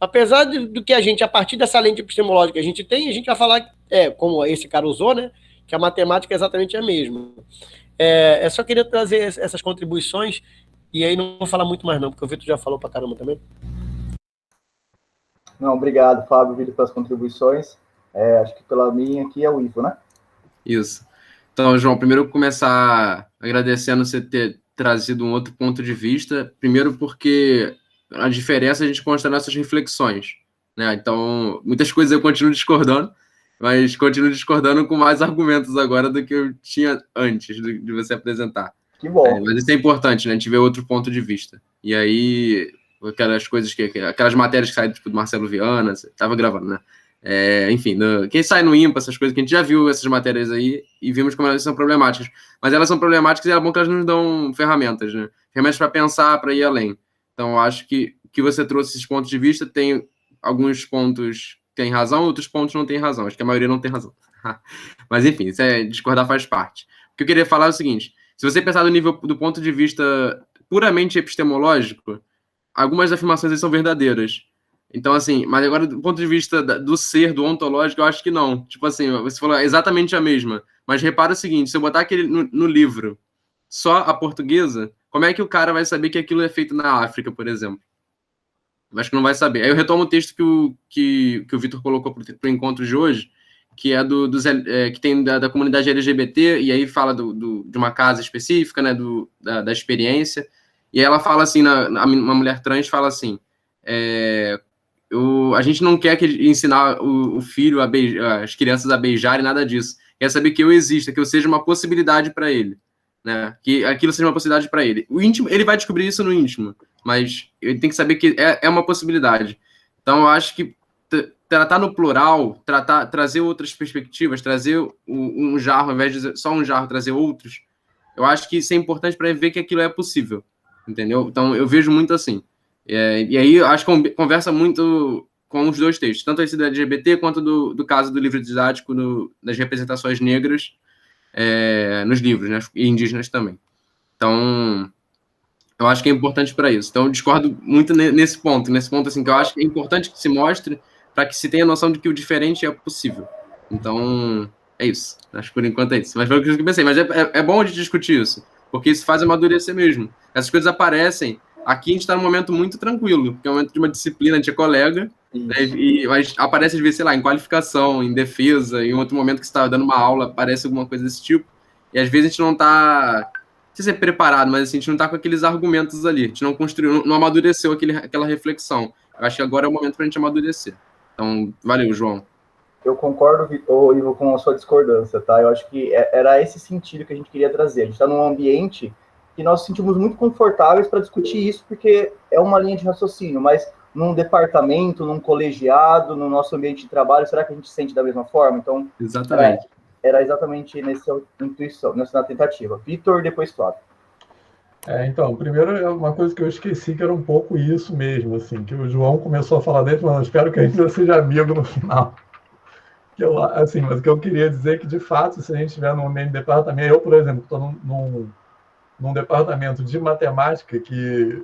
[SPEAKER 1] Apesar do que a gente, a partir dessa lente epistemológica que a gente tem, a gente vai falar, como esse cara usou, né, que a matemática é exatamente a mesma. Eu só queria trazer essas contribuições E aí não vou falar muito mais não, porque o Vitor já falou pra caramba também.
[SPEAKER 2] Não, obrigado, Fábio, Vitor, pelas contribuições. Acho que pela minha aqui é o Ivo, né?
[SPEAKER 6] Isso. Então, João, primeiro eu vou começar agradecendo você ter trazido um outro ponto de vista. Primeiro porque a diferença a gente consta nessas reflexões, né? Então, muitas coisas eu continuo discordando, mas continuo discordando com mais argumentos agora do que eu tinha antes de você apresentar.
[SPEAKER 2] Que bom.
[SPEAKER 6] Mas isso é importante, né? A gente vê outro ponto de vista. E aí, aquelas coisas aquelas matérias que saem tipo, do Marcelo Viana, você estava gravando, né? Enfim, quem sai no IMPA, essas coisas que a gente já viu essas matérias aí e vimos como elas são problemáticas. Mas elas são problemáticas e é bom que elas nos dão ferramentas, né? Ferramentas para pensar, para ir além. Então, eu acho que você trouxe esses pontos de vista, tem alguns pontos que tem razão, outros pontos não tem razão. Acho que a maioria não tem razão. Mas, enfim, discordar faz parte. O que eu queria falar é o seguinte, se você pensar do ponto de vista puramente epistemológico, algumas afirmações aí são verdadeiras. Então, assim, mas agora do ponto de vista do ser, do ontológico, eu acho que não. Tipo assim, você falou exatamente a mesma. Mas repara o seguinte, se eu botar aquele no livro só a portuguesa, como é que o cara vai saber que aquilo é feito na África, por exemplo? Eu acho que não vai saber. Aí eu retomo o texto que o Vitor colocou para o encontro de hoje, que é que tem da comunidade LGBT, e aí fala de uma casa específica, né, da experiência. E aí ela fala assim, uma mulher trans fala assim, a gente não quer ensinar o filho as crianças a beijarem, nada disso. Quer saber que eu exista, que eu seja uma possibilidade para ele, né? Que aquilo seja uma possibilidade para ele. O íntimo, ele vai descobrir isso no íntimo, mas ele tem que saber que é uma possibilidade. Então, eu acho que tratar no plural, trazer outras perspectivas, trazer um jarro, ao invés de só um jarro, trazer outros, eu acho que isso é importante para ver que aquilo é possível, entendeu? Então, eu vejo muito assim. E aí, eu acho que conversa muito com os dois textos, tanto esse do LGBT quanto do caso do livro didático das representações negras nos livros, né, e indígenas também. Então, eu acho que é importante para isso. Então, eu discordo muito nesse ponto, assim, que eu acho que é importante que se mostre para que se tenha noção de que o diferente é possível. Então, é isso. Acho que por enquanto é isso. Mas foi o que eu pensei. Mas é bom a gente discutir isso, porque isso faz amadurecer mesmo. Essas coisas aparecem. Aqui a gente está num momento muito tranquilo, porque é um momento de uma disciplina, a gente é colega, né, mas aparece, às vezes, sei lá, em qualificação, em defesa, em outro momento que você está dando uma aula, aparece alguma coisa desse tipo, e às vezes a gente não está, não sei se é preparado, mas assim, a gente não está com aqueles argumentos ali, a gente não construiu, não amadureceu aquela reflexão. Eu acho que agora é o momento para a gente amadurecer. Então, valeu, João.
[SPEAKER 2] Eu concordo, Ivo, com a sua discordância, tá? Eu acho que era esse sentido que a gente queria trazer. A gente está num ambiente que nós nos sentimos muito confortáveis para discutir isso, porque é uma linha de raciocínio, mas num departamento, num colegiado, no nosso ambiente de trabalho, será que a gente sente da mesma forma? Então,
[SPEAKER 6] exatamente.
[SPEAKER 2] Era exatamente nessa intuição, nessa tentativa. Vitor, depois Flávio.
[SPEAKER 3] Então, primeiro, é uma coisa que eu esqueci, que era um pouco isso mesmo, assim, que o João começou a falar dele, mas eu espero que a gente seja amigo no final. Mas o que eu queria dizer é que, de fato, se a gente estiver num ambiente de departamento, eu, por exemplo, estou num departamento de matemática que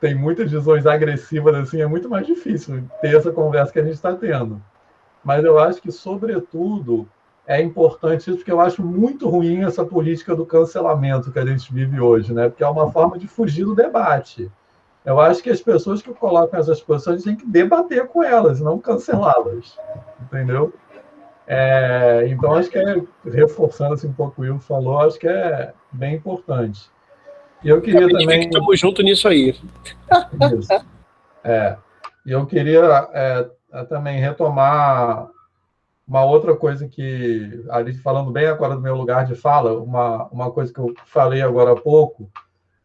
[SPEAKER 3] tem muitas visões agressivas, assim, é muito mais difícil ter essa conversa que a gente está tendo. Mas eu acho que, sobretudo, é importante isso, porque eu acho muito ruim essa política do cancelamento que a gente vive hoje, né? Porque é uma forma de fugir do debate. Eu acho que as pessoas que colocam essas posições têm que debater com elas, não cancelá-las, entendeu? Então, acho que reforçando assim, um pouco o Will falou, acho que é bem importante. E eu queria também...
[SPEAKER 1] Estamos juntos nisso aí.
[SPEAKER 3] Isso. E eu queria também retomar uma outra coisa que, ali falando bem agora do meu lugar de fala, uma coisa que eu falei agora há pouco,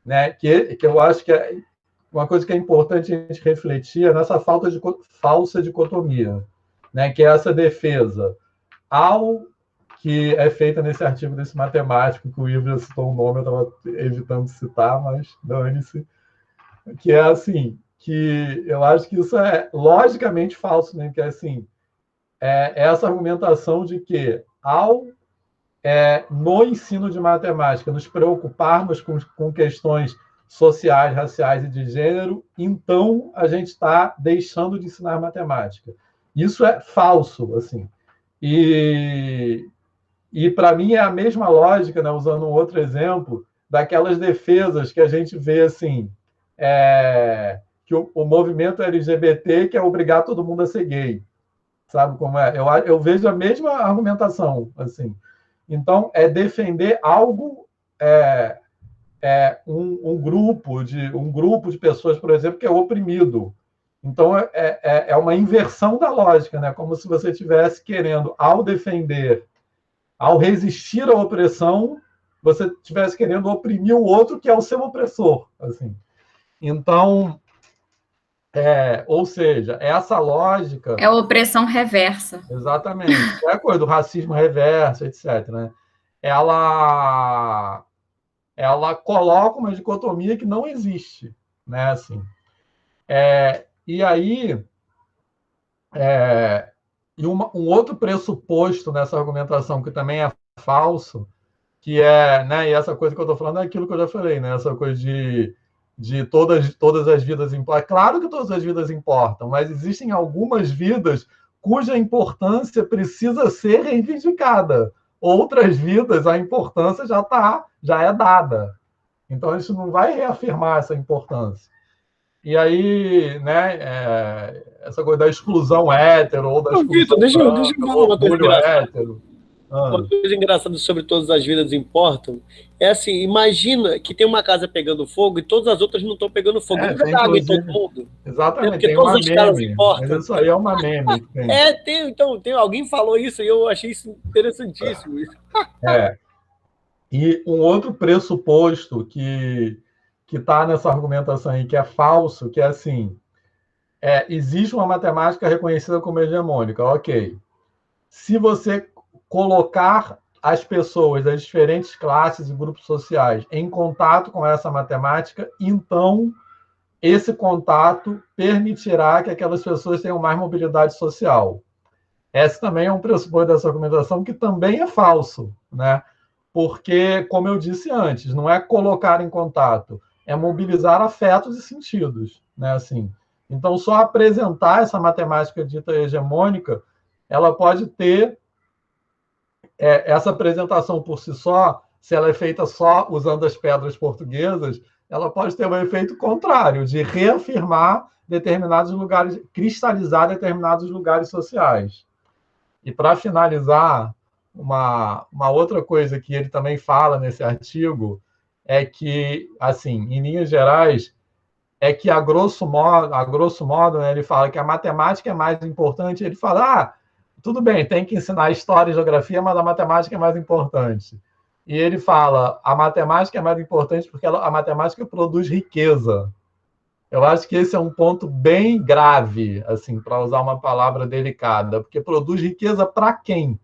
[SPEAKER 3] né, que eu acho que é uma coisa que é importante a gente refletir nessa falsa dicotomia, né, que é essa defesa ao que é feita nesse artigo desse matemático, que o Ivo citou o nome, eu estava evitando citar, mas dane-se, que é assim, que eu acho que isso é logicamente falso, né, que é assim, essa argumentação de que no ensino de matemática nos preocuparmos com questões sociais, raciais e de gênero, então a gente está deixando de ensinar matemática. Isso é falso, assim. E para mim é a mesma lógica, né, usando um outro exemplo, daquelas defesas que a gente vê assim, que o movimento LGBT quer obrigar todo mundo a ser gay. Sabe como é? Eu vejo a mesma argumentação. Assim. Então, é defender algo, um grupo de pessoas, por exemplo, que é oprimido. Então, é uma inversão da lógica, né? Como se você estivesse querendo, ao defender, ao resistir à opressão, você estivesse querendo oprimir o outro, que é o seu opressor. Assim. Então, ou seja, essa lógica...
[SPEAKER 4] É a opressão reversa.
[SPEAKER 3] Exatamente. É a coisa do racismo reverso, etc. Né? Ela coloca uma dicotomia que não existe. Né? Assim. E aí, um outro pressuposto nessa argumentação que também é falso, que né, e essa coisa que eu estou falando é aquilo que eu já falei, né, essa coisa de todas as vidas importam. Claro que todas as vidas importam, mas existem algumas vidas cuja importância precisa ser reivindicada. Outras vidas, a importância já é dada. Então, isso não vai reafirmar essa importância. E aí, né, essa coisa da exclusão hétero ou da exclusão
[SPEAKER 1] Vitor, deixa eu falar uma coisa engraçada.
[SPEAKER 3] Hétero.
[SPEAKER 1] Uma coisa engraçada sobre todas as vidas importam é assim, imagina que tem uma casa pegando fogo e todas as outras não estão pegando fogo. Não vai dar água em todo mundo.
[SPEAKER 3] Exatamente,
[SPEAKER 1] porque
[SPEAKER 3] tem
[SPEAKER 1] todas
[SPEAKER 3] uma
[SPEAKER 1] as casas
[SPEAKER 3] meme.
[SPEAKER 1] importam.
[SPEAKER 3] Mas isso aí é uma meme.
[SPEAKER 1] Alguém falou isso e eu achei isso interessantíssimo.
[SPEAKER 3] E um outro pressuposto que está nessa argumentação aí, que é falso, que é assim, existe uma matemática reconhecida como hegemônica, ok. Se você colocar as pessoas das diferentes classes e grupos sociais em contato com essa matemática, então esse contato permitirá que aquelas pessoas tenham mais mobilidade social. Esse também é um pressuposto dessa argumentação que também é falso, né? Porque, como eu disse antes, não é colocar em contato, é mobilizar afetos e sentidos, né? Assim, então, só apresentar essa matemática dita hegemônica, ela pode ter essa apresentação por si só, se ela é feita só usando as pedras portuguesas, ela pode ter um efeito contrário, de reafirmar determinados lugares, cristalizar determinados lugares sociais. E, para finalizar, uma outra coisa que ele também fala nesse artigo é que, assim, em linhas gerais, é que, a grosso modo, né, ele fala que a matemática é mais importante. Ele fala, tudo bem, tem que ensinar história e geografia, mas a matemática é mais importante. E ele fala, a matemática é mais importante porque a matemática produz riqueza. Eu acho que esse é um ponto bem grave, assim, para usar uma palavra delicada, porque produz riqueza para quem?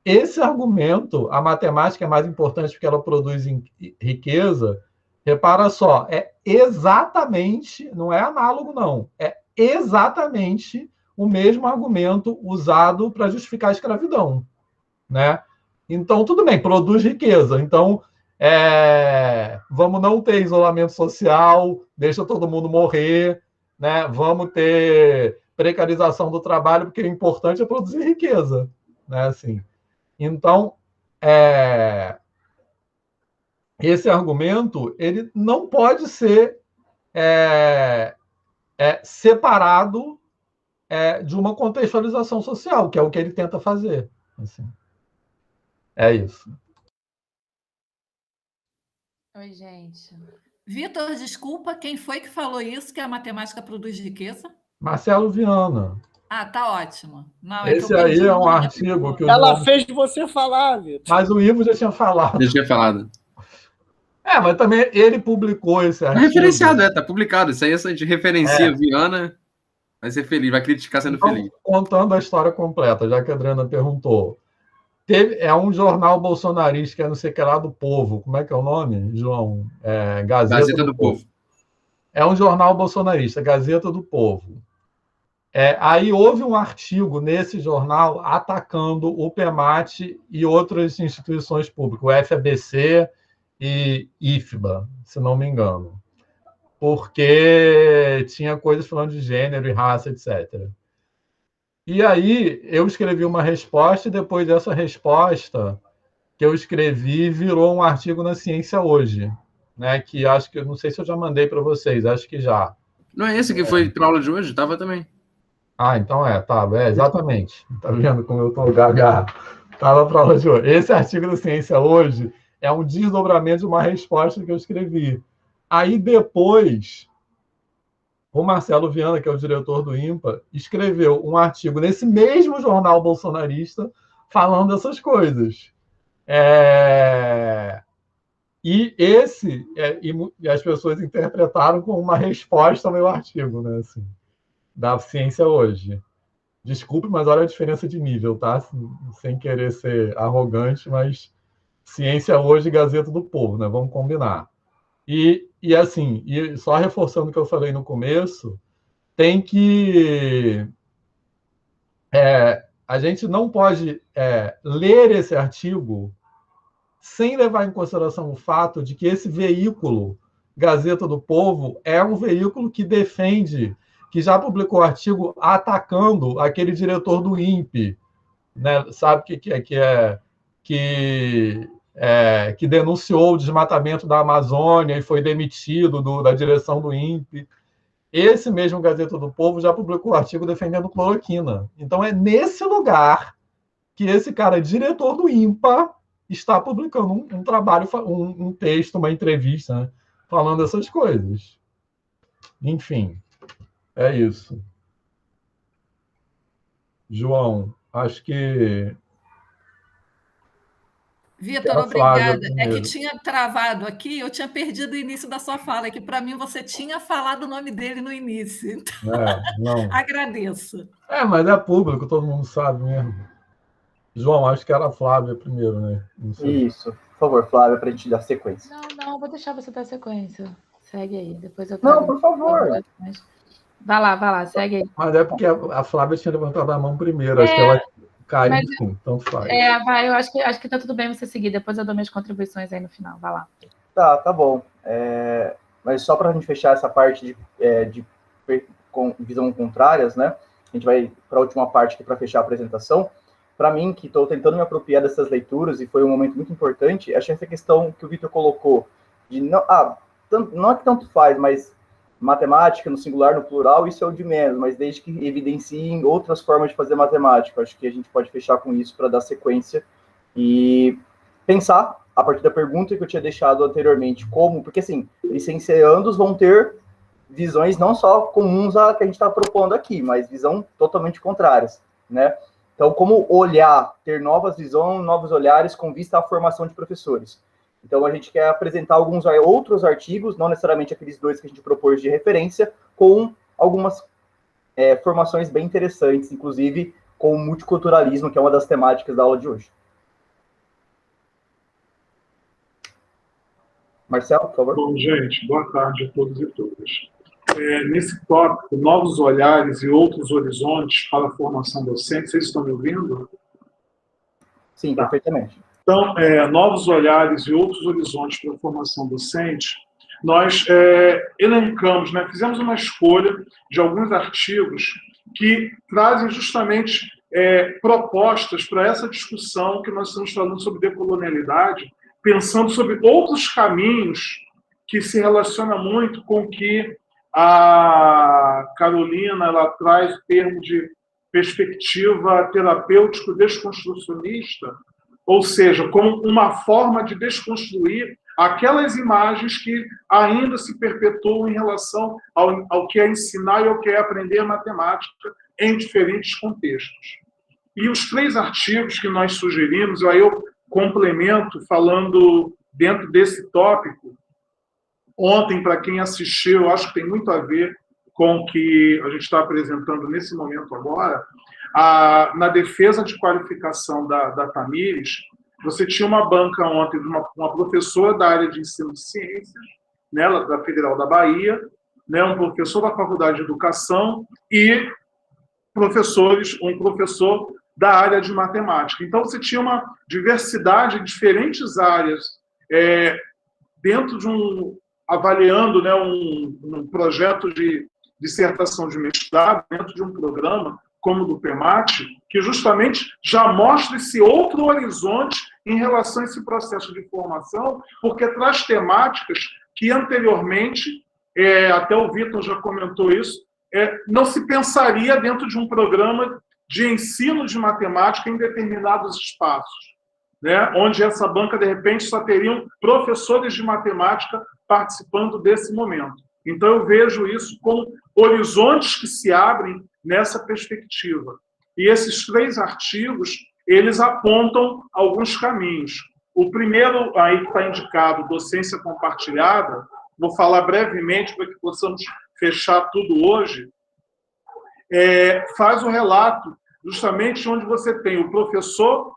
[SPEAKER 3] Esse argumento, a matemática é mais importante porque ela produz riqueza, repara só, é exatamente, não é análogo, não, é exatamente o mesmo argumento usado para justificar a escravidão, né? Então, tudo bem, produz riqueza. Então, vamos não ter isolamento social, deixa todo mundo morrer, né? Vamos ter precarização do trabalho, porque o importante é produzir riqueza, né? Assim, então, esse argumento ele não pode ser separado de uma contextualização social, que é o que ele tenta fazer. Assim. É isso.
[SPEAKER 4] Oi, gente.
[SPEAKER 7] Vitor, desculpa, quem foi que falou isso, que a matemática produz riqueza?
[SPEAKER 3] Marcelo Viana.
[SPEAKER 7] Ah, tá ótimo. Não,
[SPEAKER 3] esse aí é um artigo que
[SPEAKER 1] ela fez você falar, Vitor.
[SPEAKER 3] Mas o Ivo já tinha falado.
[SPEAKER 6] Já tinha falado.
[SPEAKER 3] Mas também ele publicou esse artigo.
[SPEAKER 6] Referenciado, tá publicado. Isso aí a gente referencia Viana, vai ser feliz, vai criticar sendo feliz.
[SPEAKER 3] Contando a história completa, já que a Adriana perguntou. É um jornal bolsonarista, que é não sei o que lá do Povo. Como é que é o nome, João? Gazeta do Povo. É um jornal bolsonarista, Gazeta do Povo. Aí houve um artigo nesse jornal atacando o PEMAT e outras instituições públicas, o FABC e IFBA, se não me engano, porque tinha coisas falando de gênero e raça, etc. E aí eu escrevi uma resposta, e depois dessa resposta, que eu escrevi virou um artigo na Ciência Hoje, né? Que acho que, não sei se eu já mandei para vocês, acho que já.
[SPEAKER 6] Não é esse que foi para aula de hoje? Tava também.
[SPEAKER 3] Ah, então exatamente. Tá vendo como eu tô gaga? Tava para aula de hoje. Esse artigo da Ciência Hoje é um desdobramento de uma resposta que eu escrevi. Aí depois, o Marcelo Viana, que é o diretor do INPA, escreveu um artigo nesse mesmo jornal bolsonarista falando essas coisas. E as pessoas interpretaram como uma resposta ao meu artigo, né, assim, da Ciência Hoje. Desculpe, mas olha a diferença de nível, tá? Sem querer ser arrogante, mas Ciência Hoje e Gazeta do Povo, né? Vamos combinar. E só reforçando o que eu falei no começo, tem que... a gente não pode ler esse artigo sem levar em consideração o fato de que esse veículo, Gazeta do Povo, é um veículo que defende, que já publicou artigo atacando aquele diretor do INPE, né? Sabe que denunciou o desmatamento da Amazônia e foi demitido da direção do INPE. Esse mesmo Gazeta do Povo já publicou artigo defendendo cloroquina. Então, é nesse lugar que esse cara, diretor do INPA, está publicando um trabalho, um texto, uma entrevista, né, falando essas coisas. Enfim, é isso. João, acho que...
[SPEAKER 7] Vitor, obrigada. É que tinha travado aqui, eu tinha perdido o início da sua fala, que para mim você tinha falado o nome dele no início. Então,
[SPEAKER 3] não.
[SPEAKER 7] agradeço.
[SPEAKER 3] Mas é público, todo mundo sabe mesmo. João, acho que era a Flávia primeiro, né?
[SPEAKER 2] Isso. Por favor, Flávia, para a gente dar sequência.
[SPEAKER 8] Não, vou deixar você dar sequência. Segue aí, depois eu...
[SPEAKER 2] Não, por favor.
[SPEAKER 8] Vai lá, segue aí.
[SPEAKER 3] Mas é porque a Flávia tinha levantado a mão primeiro, acho que ela caiu, tanto faz.
[SPEAKER 8] Vai, eu acho que tá tudo bem você seguir, depois eu dou minhas contribuições aí no final, vai lá.
[SPEAKER 2] Tá bom. Mas só para a gente fechar essa parte de visão contrárias, né? A gente vai para a última parte aqui para fechar a apresentação. Para mim, que estou tentando me apropriar dessas leituras, e foi um momento muito importante, achei essa questão que o Vitor colocou, de não é que tanto faz, mas matemática no singular, no plural, isso é o de menos, mas desde que evidenciem outras formas de fazer matemática, acho que a gente pode fechar com isso para dar sequência e pensar, a partir da pergunta que eu tinha deixado anteriormente, porque assim, licenciandos vão ter visões não só comuns à que a gente está propondo aqui, mas visão totalmente contrárias, né? Então, como ter novas visões, novos olhares com vista à formação de professores. Então, a gente quer apresentar alguns outros artigos, não necessariamente aqueles 2 que a gente propôs de referência, com algumas formações bem interessantes, inclusive com o multiculturalismo, que é uma das temáticas da aula de hoje. Marcelo, por favor.
[SPEAKER 9] Bom, gente, boa tarde a todos e todas. Nesse tópico, novos olhares e outros horizontes para a formação docente, vocês estão me ouvindo?
[SPEAKER 2] Sim, perfeitamente.
[SPEAKER 9] Então, novos olhares e outros horizontes para a formação docente, nós elencamos, né, fizemos uma escolha de alguns artigos que trazem justamente propostas para essa discussão que nós estamos falando sobre decolonialidade, pensando sobre outros caminhos que se relacionam muito com que a Carolina ela traz o termo de perspectiva terapêutico desconstrucionista, ou seja, como uma forma de desconstruir aquelas imagens que ainda se perpetuam em relação ao que é ensinar e ao que é aprender matemática em diferentes contextos. E os 3 artigos que nós sugerimos, aí eu complemento falando dentro desse tópico. Ontem, para quem assistiu, acho que tem muito a ver com o que a gente está apresentando nesse momento agora, na defesa de qualificação da Tamires, você tinha uma banca ontem de uma professora da área de ensino de ciências, né, da Federal da Bahia, né, um professor da Faculdade de Educação e um professor da área de matemática. Então, você tinha uma diversidade de diferentes áreas dentro de avaliando, né, um projeto de dissertação de mestrado dentro de um programa como o do PEMAT, que justamente já mostra esse outro horizonte em relação a esse processo de formação, porque traz temáticas que anteriormente, até o Vitor já comentou isso, não se pensaria dentro de um programa de ensino de matemática em determinados espaços, né? Onde essa banca, de repente, só teriam professores de matemática participando desse momento. Então, eu vejo isso como horizontes que se abrem nessa perspectiva. E esses 3 artigos, eles apontam alguns caminhos. O primeiro, aí que está indicado, docência compartilhada, vou falar brevemente para que possamos fechar tudo hoje, faz um relato justamente onde você tem o professor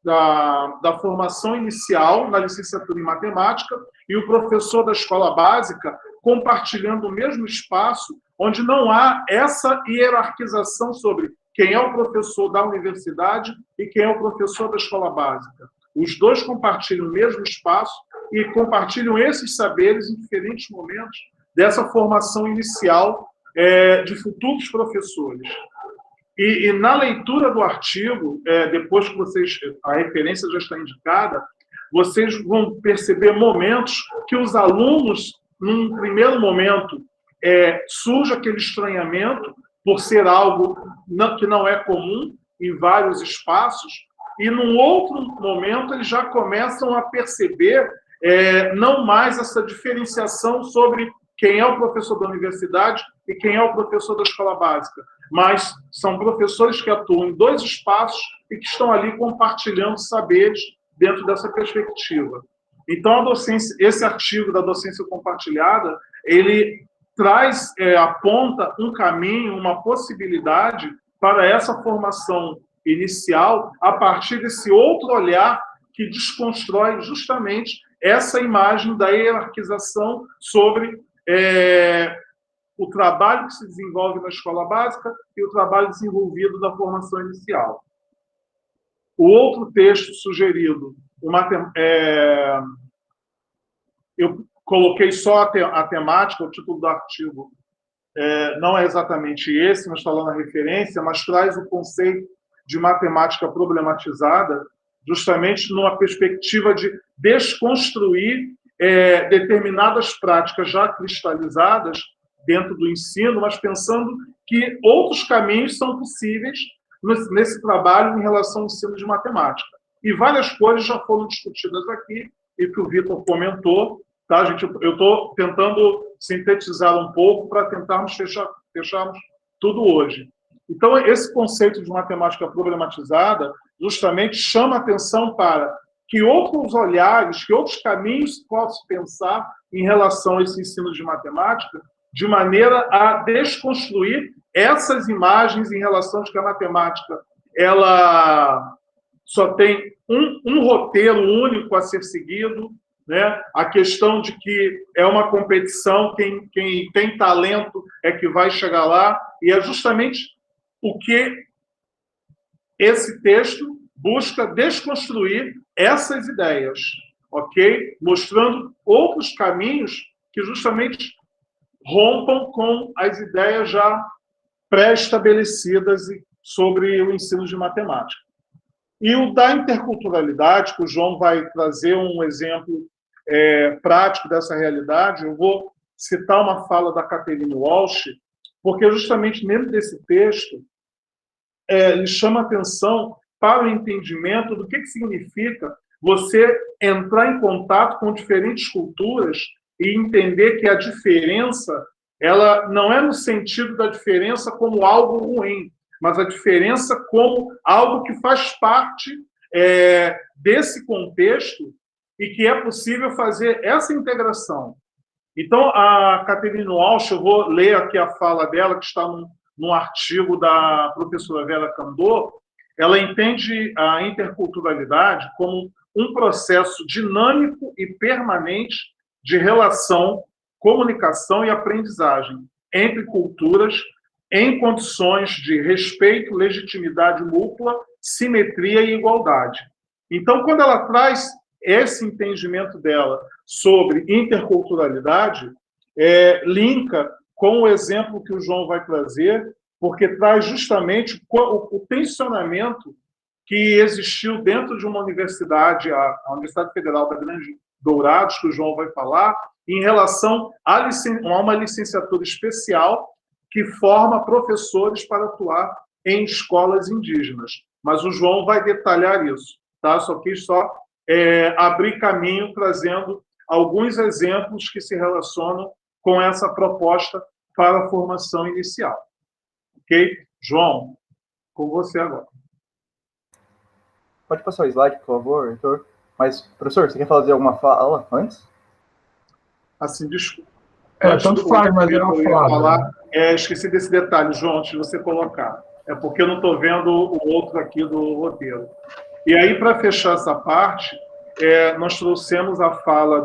[SPEAKER 9] da formação inicial na licenciatura em matemática e o professor da escola básica compartilhando o mesmo espaço, onde não há essa hierarquização sobre quem é o professor da universidade e quem é o professor da escola básica. Os dois compartilham o mesmo espaço e compartilham esses saberes em diferentes momentos dessa formação inicial de futuros professores. E na leitura do artigo, depois que a referência já está indicada, vocês vão perceber momentos que os alunos, num primeiro momento, surge aquele estranhamento por ser algo que não é comum em vários espaços, e num outro momento eles já começam a perceber não mais essa diferenciação sobre quem é o professor da universidade e quem é o professor da escola básica, mas são professores que atuam em 2 espaços e que estão ali compartilhando saberes dentro dessa perspectiva. Então, esse artigo da docência compartilhada, ele aponta um caminho, uma possibilidade para essa formação inicial a partir desse outro olhar que desconstrói justamente essa imagem da hierarquização sobre o trabalho que se desenvolve na escola básica e o trabalho desenvolvido da formação inicial. O outro texto sugerido, eu coloquei só a temática, o título do artigo não é exatamente esse, mas está lá na referência, mas traz o conceito de matemática problematizada, justamente numa perspectiva de desconstruir determinadas práticas já cristalizadas dentro do ensino, mas pensando que outros caminhos são possíveis nesse trabalho em relação ao ensino de matemática. E várias coisas já foram discutidas aqui, e que o Vitor comentou, tá, gente? Eu estou tentando sintetizar um pouco para tentarmos fecharmos tudo hoje. Então, esse conceito de matemática problematizada justamente chama atenção para que outros olhares, que outros caminhos possam pensar em relação a esse ensino de matemática, de maneira a desconstruir essas imagens em relação de que a matemática ela só tem um roteiro único a ser seguido, né? A questão de que é uma competição, quem tem talento é que vai chegar lá, e é justamente o que esse texto busca desconstruir essas ideias, ok? Mostrando outros caminhos que justamente rompam com as ideias já pré-estabelecidas sobre o ensino de matemática. E o da interculturalidade, que o João vai trazer um exemplo prático dessa realidade, eu vou citar uma fala da Catherine Walsh, porque justamente dentro desse texto ele chama atenção para o entendimento do que significa você entrar em contato com diferentes culturas e entender que a diferença ela não é no sentido da diferença como algo ruim, mas a diferença como algo que faz parte desse contexto e que é possível fazer essa integração. Então, a Catherine Walsh, eu vou ler aqui a fala dela, que está num artigo da professora Vera Candor. Ela entende a interculturalidade como um processo dinâmico e permanente de relação, comunicação e aprendizagem entre culturas em condições de respeito, legitimidade mútua, simetria e igualdade. Então, quando ela traz esse entendimento dela sobre interculturalidade, linka com o exemplo que o João vai trazer, porque traz justamente o tensionamento que existiu dentro de uma universidade, a Universidade Federal da Grande Dourados, que o João vai falar, em relação a uma licenciatura especial que forma professores para atuar em escolas indígenas. Mas o João vai detalhar isso, tá? Só quis abrir caminho trazendo alguns exemplos que se relacionam com essa proposta para a formação inicial. Ok? João, com você agora.
[SPEAKER 2] Pode passar o slide, por favor, Heitor? Mas, professor, você quer fazer alguma fala antes?
[SPEAKER 9] Assim, desculpa.
[SPEAKER 3] Tanto faz, mas eu
[SPEAKER 9] falar. Esqueci desse detalhe, João, antes de você colocar. É porque eu não estou vendo o outro aqui do roteiro. E aí, para fechar essa parte, nós trouxemos a fala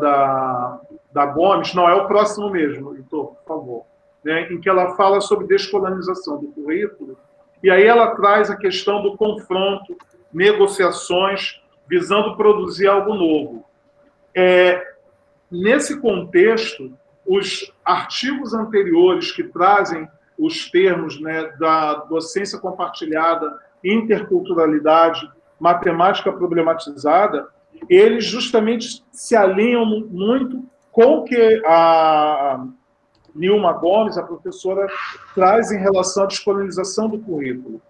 [SPEAKER 9] da Gomes, não, é o próximo mesmo, Heitor, por favor, né, em que ela fala sobre descolonização do currículo, e aí ela traz a questão do confronto, negociações, visando produzir algo novo. Nesse contexto, os artigos anteriores que trazem os termos, né, da docência compartilhada, interculturalidade, matemática problematizada, eles justamente se alinham muito com o que a Nilma Gomes, a professora, traz em relação à descolonização do currículo.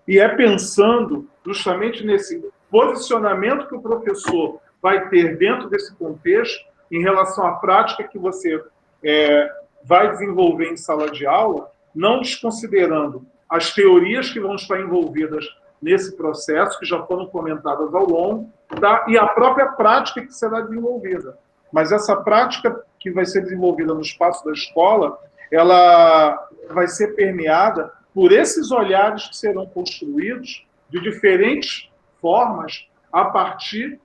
[SPEAKER 9] E é pensando justamente nesse posicionamento que o professor vai ter dentro desse contexto em relação à prática que você vai desenvolver em sala de aula, não desconsiderando as teorias que vão estar envolvidas nesse processo, que já foram comentadas ao longo, tá? E a própria prática que será desenvolvida. Mas essa prática que vai ser desenvolvida no espaço da escola, ela vai ser permeada por esses olhares que serão construídos de diferentes formas a partir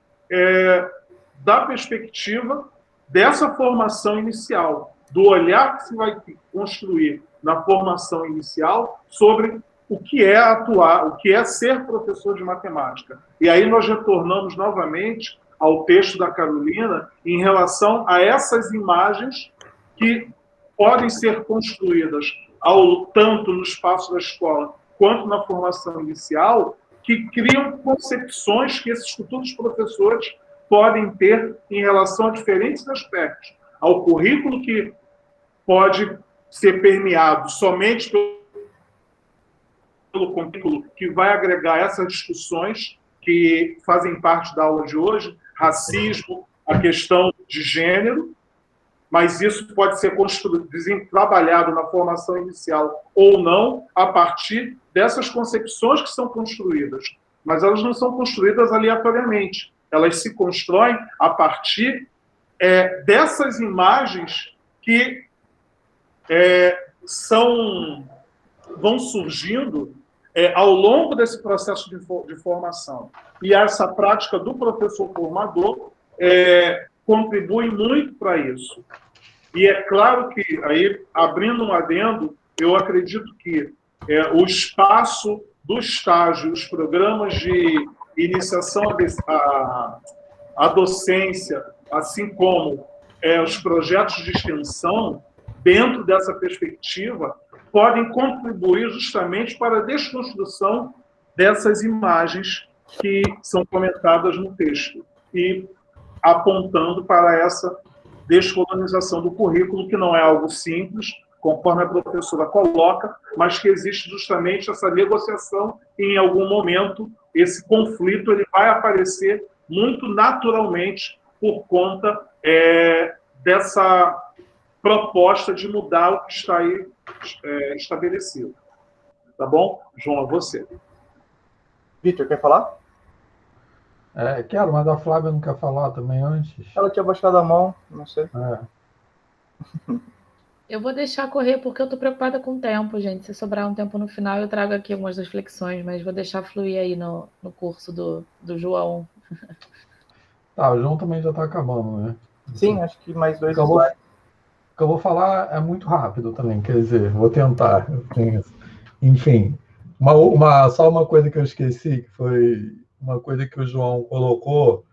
[SPEAKER 9] da perspectiva dessa formação inicial, do olhar que se vai construir na formação inicial sobre o que é atuar, o que é ser professor de matemática. E aí nós retornamos novamente ao texto da Carolina em relação a essas imagens que podem ser construídas tanto no espaço da escola quanto na formação inicial, que criam concepções que esses futuros professores podem ter em relação a diferentes aspectos. Ao currículo que pode ser permeado somente pelo currículo que vai agregar essas discussões que fazem parte da aula de hoje, racismo, a questão de gênero, mas isso pode ser trabalhado na formação inicial ou não, a partir dessas concepções que são construídas. Mas elas não são construídas aleatoriamente. Elas se constroem a partir dessas imagens que vão surgindo ao longo desse processo de formação. E essa prática do professor formador contribui muito para isso. E é claro que, aí, abrindo um adendo, eu acredito que o espaço do estágio, os programas de iniciação à docência, assim como os projetos de extensão, dentro dessa perspectiva, podem contribuir justamente para a desconstrução dessas imagens que são comentadas no texto e apontando para essa descolonização do currículo, que não é algo simples, conforme a professora coloca, mas que existe justamente essa negociação e, em algum momento, esse conflito ele vai aparecer muito naturalmente por conta dessa proposta de mudar o que está aí estabelecido. Tá bom? João, a você.
[SPEAKER 2] Vitor, quer falar?
[SPEAKER 3] Quero, mas a Flávia não quer falar também antes.
[SPEAKER 2] Ela tinha baixado a mão, não sei.
[SPEAKER 8] Eu vou deixar correr porque eu estou preocupada com o tempo, gente. Se sobrar um tempo no final, eu trago aqui algumas reflexões, mas vou deixar fluir aí no curso do João.
[SPEAKER 3] Tá, o João também já está acabando, né?
[SPEAKER 2] Sim, acho que mais 2
[SPEAKER 3] slides. O que eu vou falar é muito rápido também, quer dizer, vou tentar. Enfim, só uma coisa que eu esqueci, que foi uma coisa que o João colocou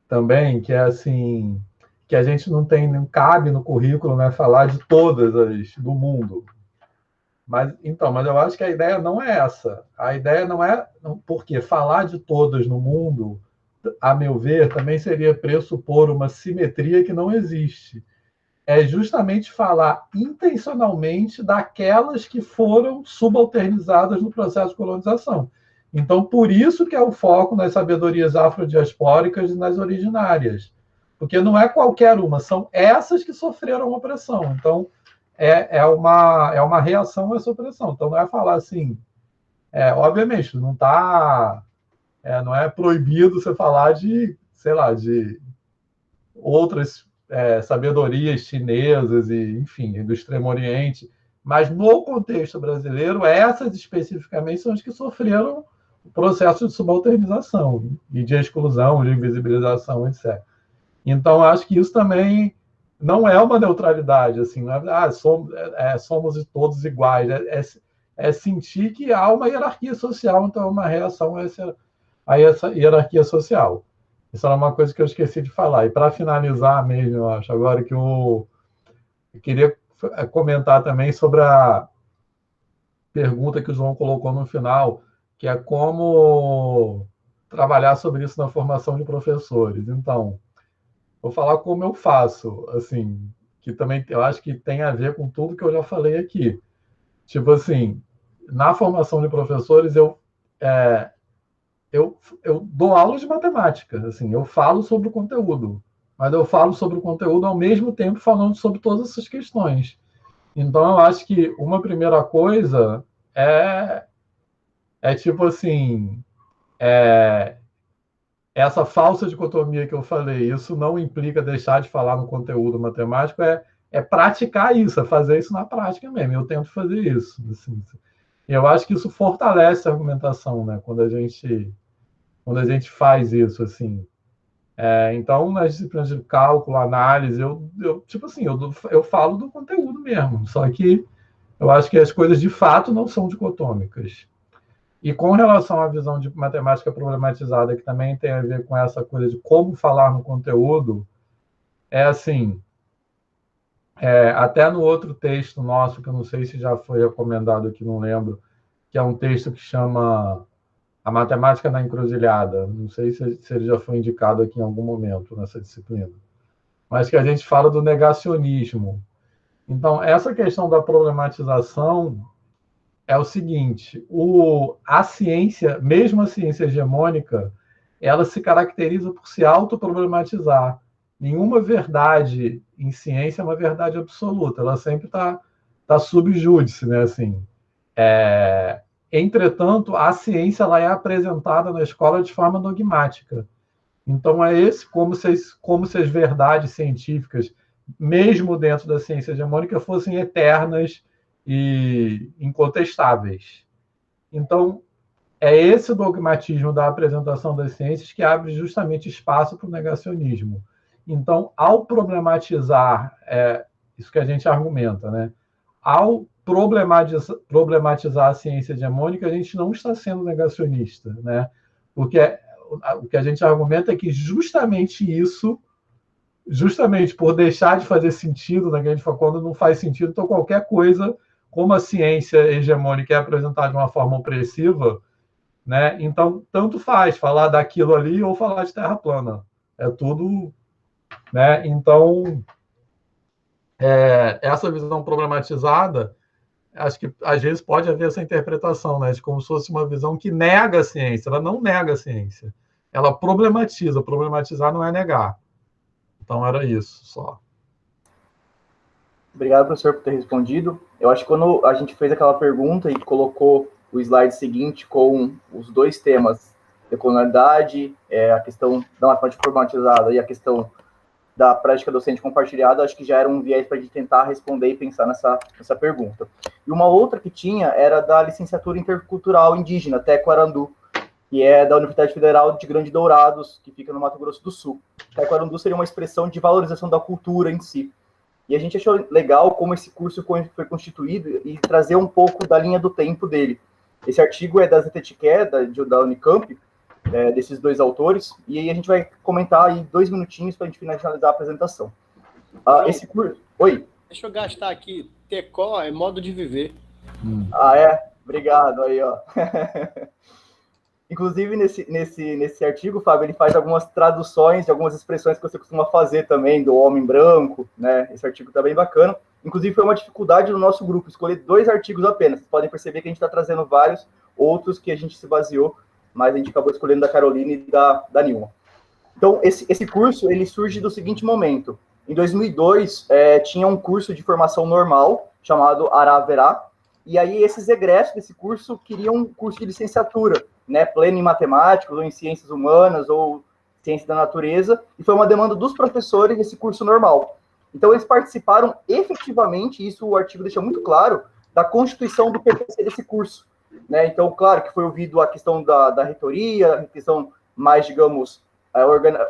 [SPEAKER 3] também, que é assim, que a gente não cabe no currículo, né, falar de todas as do mundo. Mas eu acho que a ideia não é essa. A ideia não é... Porque falar de todas no mundo, a meu ver, também seria pressupor uma simetria que não existe. É justamente falar intencionalmente daquelas que foram subalternizadas no processo de colonização. Então, por isso que é o foco nas sabedorias afrodiaspóricas e nas originárias. Porque não é qualquer uma, são essas que sofreram opressão. Então, é uma reação a essa opressão. Então, não é falar assim... obviamente, não é proibido você falar de, sei lá, de outras sabedorias chinesas e, enfim, do Extremo Oriente, mas no contexto brasileiro, essas especificamente são as que sofreram o processo de subalternização e de exclusão, de invisibilização, etc. Então, acho que isso também não é uma neutralidade, assim, não somos todos iguais, é sentir que há uma hierarquia social, então é uma reação a essa hierarquia social. Isso era uma coisa que eu esqueci de falar. E para finalizar mesmo, eu acho, agora que eu queria comentar também sobre a pergunta que o João colocou no final, que é como trabalhar sobre isso na formação de professores. Então, vou falar como eu faço, assim, que também eu acho que tem a ver com tudo que eu já falei aqui. Tipo assim, na formação de professores, eu dou aula de matemática, assim, eu falo sobre o conteúdo, mas eu falo sobre o conteúdo ao mesmo tempo falando sobre todas essas questões. Então, eu acho que uma primeira coisa é tipo assim, essa falsa dicotomia que eu falei, isso não implica deixar de falar no conteúdo matemático, é praticar isso, é fazer isso na prática mesmo. Eu tento fazer isso. Assim. Eu acho que isso fortalece a argumentação, né? Quando a gente faz isso, assim. Então, nas disciplinas de cálculo, análise, tipo assim, eu falo do conteúdo mesmo, só que eu acho que as coisas de fato não são dicotômicas. E com relação à visão de matemática problematizada, que também tem a ver com essa coisa de como falar no conteúdo, assim, até no outro texto nosso, que eu não sei se já foi recomendado aqui, não lembro, que é um texto que chama A Matemática na Encruzilhada. Não sei se ele já foi indicado aqui em algum momento nessa disciplina. Mas que a gente fala do negacionismo. Então, essa questão da problematização é o seguinte, a ciência, mesmo a ciência hegemônica, ela se caracteriza por se autoproblematizar. Nenhuma verdade em ciência é uma verdade absoluta, ela sempre está sub júdice, né? Assim, entretanto, a ciência ela é apresentada na escola de forma dogmática. Então, como se as verdades científicas, mesmo dentro da ciência hegemônica, fossem eternas e incontestáveis. Então, é esse dogmatismo da apresentação das ciências que abre justamente espaço para o negacionismo. Então, ao problematizar, isso que a gente argumenta, né? Ao problematizar a ciência hegemônica, a gente não está sendo negacionista, né? Porque o que a gente argumenta é que justamente por deixar de fazer sentido, né, que a gente fala, quando não faz sentido, então qualquer coisa, como a ciência hegemônica é apresentada de uma forma opressiva, né, então tanto faz falar daquilo ali ou falar de terra plana. É tudo... Né? Então, essa visão problematizada, acho que às vezes pode haver essa interpretação, né, de como se fosse uma visão que nega a ciência. Ela não nega a ciência, ela problematiza. Problematizar não é negar. Então, era isso só.
[SPEAKER 2] Obrigado, professor, por ter respondido. Eu acho que quando a gente fez aquela pergunta e colocou o slide seguinte com os dois temas, decolonialidade, a questão da matemática problematizada e a questão da prática docente compartilhada, acho que já era um viés para a gente tentar responder e pensar nessa pergunta. E uma outra que tinha era da licenciatura intercultural indígena, Teco-Arandu, que é da Universidade Federal de Grande Dourados, que fica no Mato Grosso do Sul. Teco-Arandu seria uma expressão de valorização da cultura em si. E a gente achou legal como esse curso foi constituído e trazer um pouco da linha do tempo dele. Esse artigo é da Zetetiqué, da Unicamp, desses dois autores, e aí a gente vai comentar aí 2 minutinhos para a gente finalizar a apresentação. Esse curso... Oi?
[SPEAKER 1] Deixa eu gastar aqui. Tecó é modo de viver.
[SPEAKER 2] Ah, é? Obrigado aí, ó. Inclusive, nesse artigo, Fábio, ele faz algumas traduções de algumas expressões que você costuma fazer também, do homem branco, né? Esse artigo tá bem bacana. Inclusive, foi uma dificuldade no nosso grupo, escolher 2 artigos apenas. Vocês podem perceber que a gente está trazendo vários outros que a gente se baseou, mas a gente acabou escolhendo da Carolina e da Nilma. Então, esse curso, ele surge do seguinte momento. Em 2002, tinha um curso de formação normal, chamado Araverá, e aí esses egressos desse curso queriam um curso de licenciatura, né, pleno em matemática, ou em ciências humanas, ou ciência da natureza, e foi uma demanda dos professores desse curso normal. Então, eles participaram efetivamente, isso o artigo deixa muito claro, da constituição do PPC desse curso. Né? Então, claro que foi ouvido a questão da reitoria, a questão mais, digamos,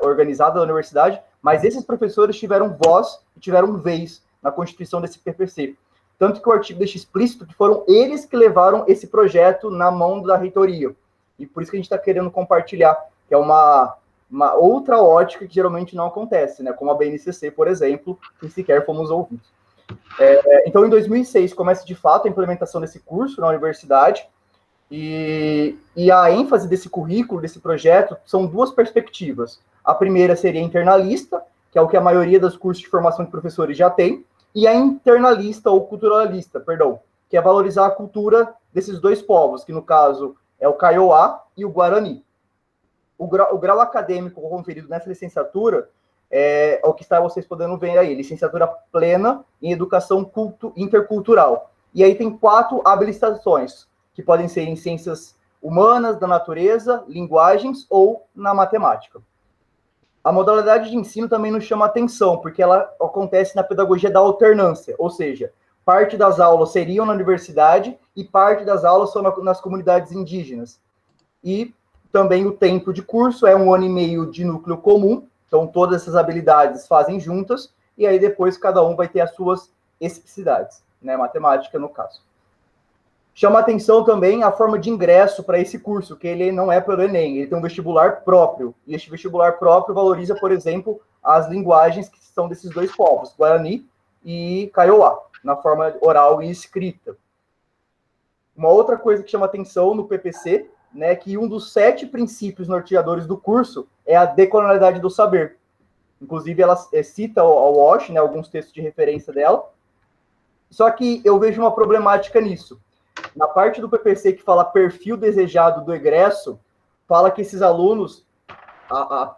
[SPEAKER 2] organizada da universidade, mas esses professores tiveram voz e tiveram vez na constituição desse PPC. Tanto que o artigo deixa explícito que foram eles que levaram esse projeto na mão da reitoria. E por isso que a gente está querendo compartilhar, que é uma outra ótica que geralmente não acontece, né? Como a BNCC, por exemplo, que sequer fomos ouvidos. Então, em 2006, começa de fato a implementação desse curso na universidade, e a ênfase desse currículo, desse projeto, são 2 perspectivas. A primeira seria internalista, que é o que a maioria dos cursos de formação de professores já tem, e a internalista, ou culturalista, perdão, que é valorizar a cultura desses 2 povos, que no caso é o Kaiowá e o Guarani. O grau acadêmico conferido nessa licenciatura é o que vocês podendo ver aí, licenciatura plena em educação intercultural. E aí tem 4 habilitações, que podem ser em ciências humanas, da natureza, linguagens ou na matemática. A modalidade de ensino também nos chama atenção, porque ela acontece na pedagogia da alternância, ou seja, parte das aulas seriam na universidade e parte das aulas são nas comunidades indígenas. E também o tempo de curso é 1 ano e meio de núcleo comum, então todas essas habilidades fazem juntas, e aí depois cada um vai ter as suas especificidades, né, matemática no caso. Chama atenção também a forma de ingresso para esse curso, que ele não é pelo Enem, ele tem um vestibular próprio, e este vestibular próprio valoriza, por exemplo, as linguagens que são desses 2 povos, Guarani e Kaiowá, na forma oral e escrita. Uma outra coisa que chama atenção no PPC, né, que um dos 7 princípios norteadores do curso é a decolonialidade do saber. Inclusive, ela cita a Walsh, né, alguns textos de referência dela, só que eu vejo uma problemática nisso. Na parte do PPC que fala perfil desejado do egresso, fala que esses alunos,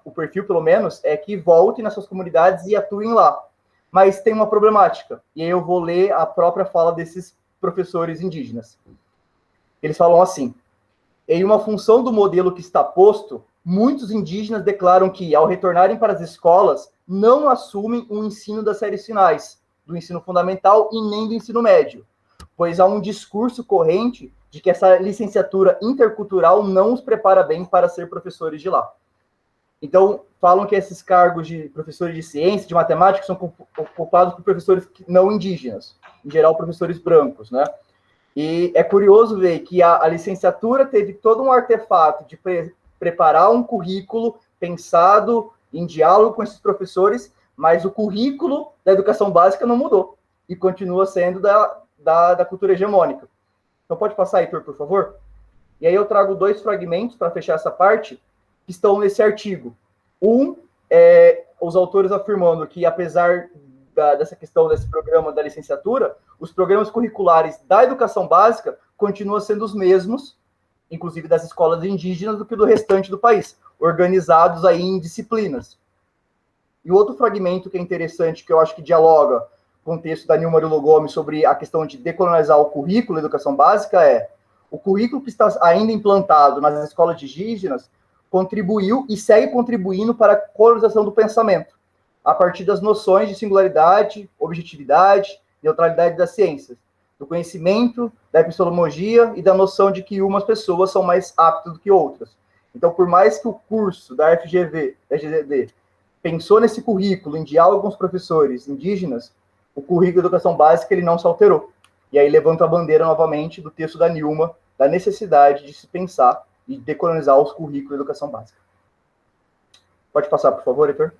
[SPEAKER 2] o perfil pelo menos, é que voltem nas suas comunidades e atuem lá. Mas tem uma problemática, e aí eu vou ler a própria fala desses professores indígenas. Eles falam assim: em uma função do modelo que está posto, muitos indígenas declaram que, ao retornarem para as escolas, não assumem o ensino das séries finais, do ensino fundamental e nem do ensino médio, pois há um discurso corrente de que essa licenciatura intercultural não os prepara bem para ser professores de lá. Então, falam que esses cargos de professores de ciência, de matemática, são ocupados por professores não indígenas, em geral professores brancos, né? E é curioso ver que a licenciatura teve todo um artefato de preparar um currículo pensado em diálogo com esses professores, mas o currículo da educação básica não mudou, e continua sendo da cultura hegemônica. Então pode passar, Heitor, por favor? E aí eu trago 2 fragmentos para fechar essa parte, que estão nesse artigo. Um é os autores afirmando que, apesar dessa questão desse programa da licenciatura, os programas curriculares da educação básica continuam sendo os mesmos, inclusive das escolas indígenas, do que do restante do país, organizados aí em disciplinas. E outro fragmento que é interessante, que eu acho que dialoga com o texto da Nilma Arilo Gomes sobre a questão de decolonizar o currículo da educação básica, é: o currículo que está ainda implantado nas escolas indígenas contribuiu e segue contribuindo para a colonização do pensamento, a partir das noções de singularidade, objetividade, neutralidade das ciências, do conhecimento, da epistemologia e da noção de que umas pessoas são mais aptas do que outras. Então, por mais que o curso da FGV, da GZD, pensou nesse currículo em diálogo com os professores indígenas, o currículo de educação básica ele não se alterou. E aí levanta a bandeira novamente do texto da Nilma, da necessidade de se pensar e decolonizar os currículos de educação básica. Pode passar, por favor, Heitor?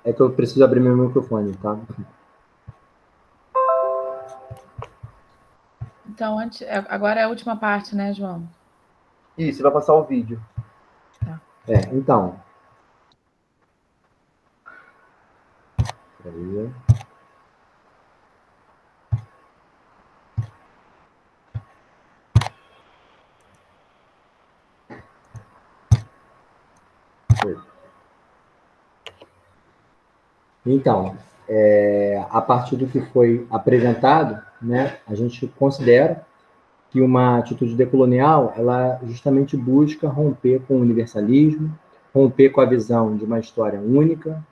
[SPEAKER 2] É que eu preciso abrir meu microfone, tá?
[SPEAKER 8] Então, agora é a última parte, né, João?
[SPEAKER 2] Isso, vai passar o vídeo.
[SPEAKER 8] Tá.
[SPEAKER 2] Então. Peraí. Então, a partir do que foi apresentado, né, a gente considera que uma atitude decolonial, ela justamente busca romper com o universalismo, romper com a visão de uma história única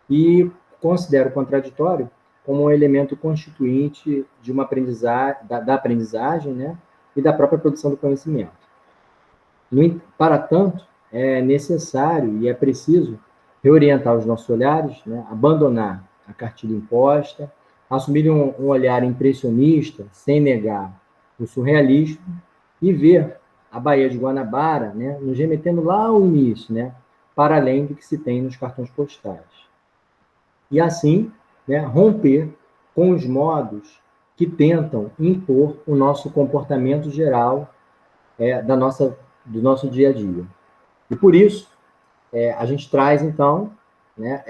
[SPEAKER 2] e considera o contraditório como um elemento constituinte de uma da aprendizagem, né, e da própria produção do conhecimento. Para tanto, é necessário e é preciso reorientar os nossos olhares, né, abandonar a cartilha imposta, assumir um olhar impressionista, sem negar o surrealismo, e ver a Baía de Guanabara, né, nos remetendo lá ao início, né, para além do que se tem nos cartões postais. E assim, né, romper com os modos que tentam impor o nosso comportamento geral do nosso dia a dia. E por isso, a gente traz, então, né,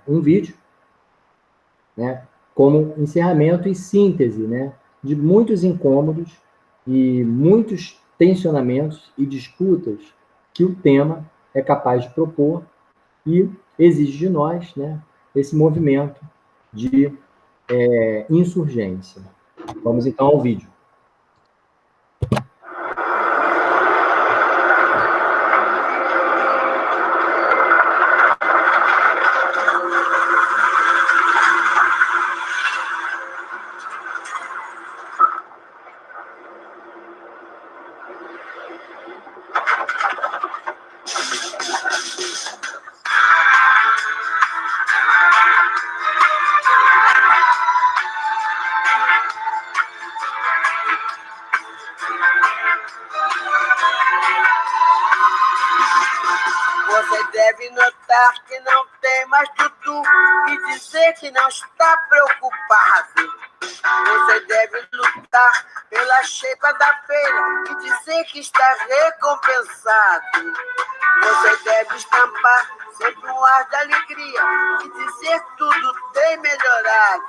[SPEAKER 2] um vídeo, né, como encerramento e síntese, né, de muitos incômodos e muitos tensionamentos e disputas que o tema é capaz de propor e exige de nós, né, esse movimento de insurgência. Vamos, então, ao vídeo.
[SPEAKER 10] Você deve notar que não tem mais tudo e dizer que não está preocupado. Você deve lutar pela xepa da feira e dizer que está recompensado. Você deve estampar sempre um ar de alegria e dizer que tudo tem melhorado.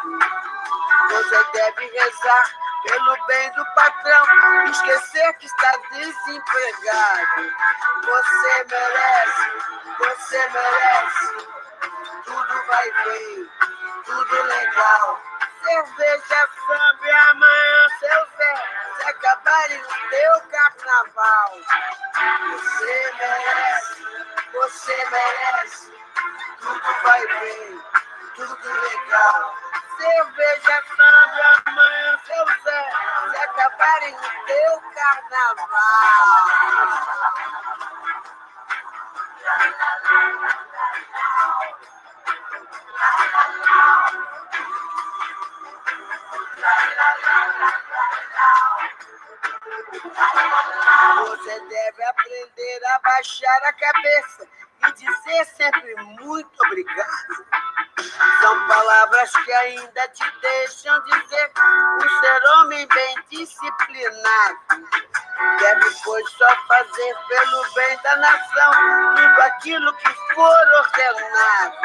[SPEAKER 10] Você deve rezar pelo bem do patrão e esquecer que está desempregado. Você merece, tudo vai bem, tudo legal. Cerveja, samba e amanhã seu Zé, se acabarem o teu carnaval. Você merece, tudo vai bem, tudo legal. Cerveja, samba e amanhã seu Zé, se acabarem o teu carnaval. Você deve aprender a baixar a cabeça e dizer sempre muito obrigado. São palavras que ainda te deixam dizer um ser homem bem disciplinado. Deve, pois, só fazer pelo bem da nação tudo aquilo que for ordenado.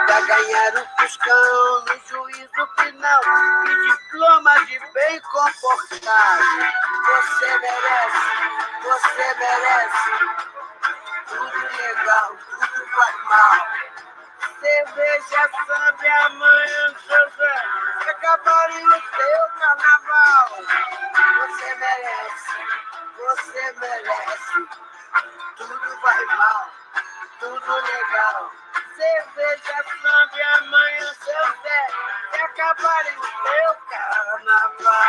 [SPEAKER 10] Pra ganhar o Fuscão no juízo final e diploma de bem comportado. Você merece, tudo legal, tudo vai mal. Cerveja, samba e amanhã, José, se acabarem o teu carnaval. Você merece, tudo vai mal, tudo legal. Cerveja, samba e amanhã, seu Zé, se acabarem o teu carnaval.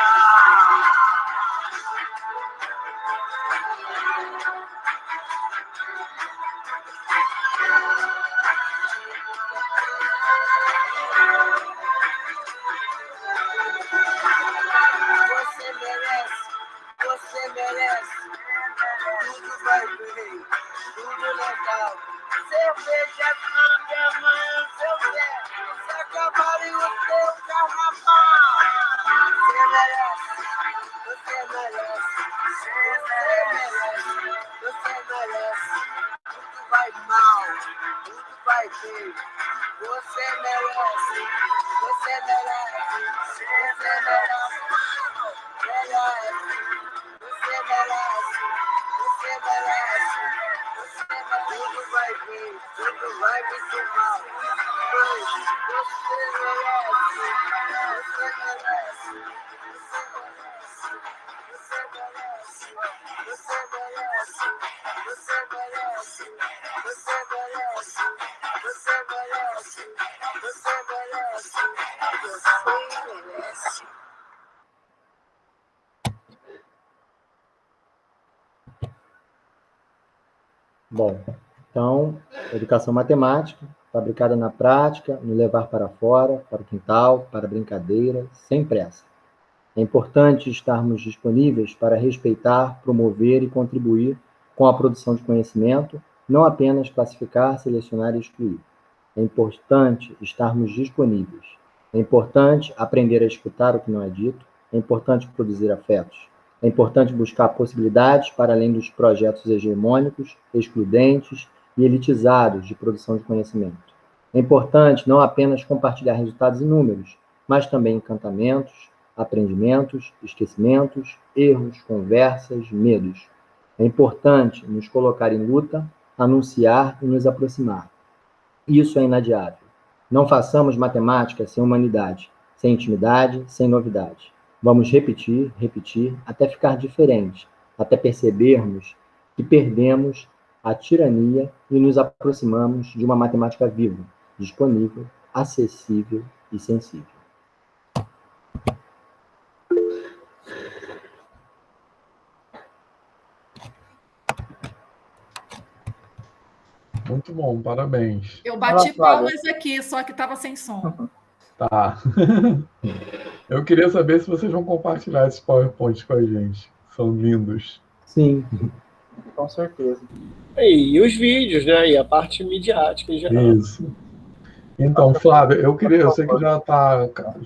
[SPEAKER 10] Você merece, tudo vai bem, tudo legal. cerveja, sangue, amanhã, seu Zé. Se acabarem o teu carnaval, você merece, você merece, você merece. Tudo vai mal, tudo vai bem. Você merece, você merece, você merece, merece. Você merece, você merece, você merece. Tudo vai bem, tudo vai muito mal. Mas você merece, você merece, você merece, você merece, você merece, você merece, você merece, você merece, você merece.
[SPEAKER 11] Bom, então, educação matemática, fabricada na prática, no levar para fora, para o quintal, para a brincadeira, sem pressa. É importante estarmos disponíveis para respeitar, promover e contribuir com a produção de conhecimento, não apenas classificar, selecionar e excluir. É importante estarmos disponíveis. É importante aprender a escutar o que não é dito. É importante produzir afetos. É importante buscar possibilidades para além dos projetos hegemônicos, excludentes e elitizados de produção de conhecimento. É importante não apenas compartilhar resultados e números, mas também encantamentos, aprendimentos, esquecimentos, erros, conversas, medos. É importante nos colocar em luta, anunciar e nos aproximar. Isso é inadiável. Não façamos matemática sem humanidade, sem intimidade, sem novidade. Vamos repetir, repetir, até ficar diferente, até percebermos que perdemos a tirania e nos aproximamos de uma matemática viva, disponível, acessível e sensível.
[SPEAKER 3] Muito bom, parabéns.
[SPEAKER 7] Eu bati palmas aqui, só que estava sem som.
[SPEAKER 3] Tá. Eu queria saber se vocês vão compartilhar esses PowerPoints com a gente. São lindos.
[SPEAKER 11] Sim.
[SPEAKER 2] Com certeza.
[SPEAKER 1] E os vídeos, né? E a parte midiática em geral.
[SPEAKER 3] Isso. Então, Flávia, eu sei que já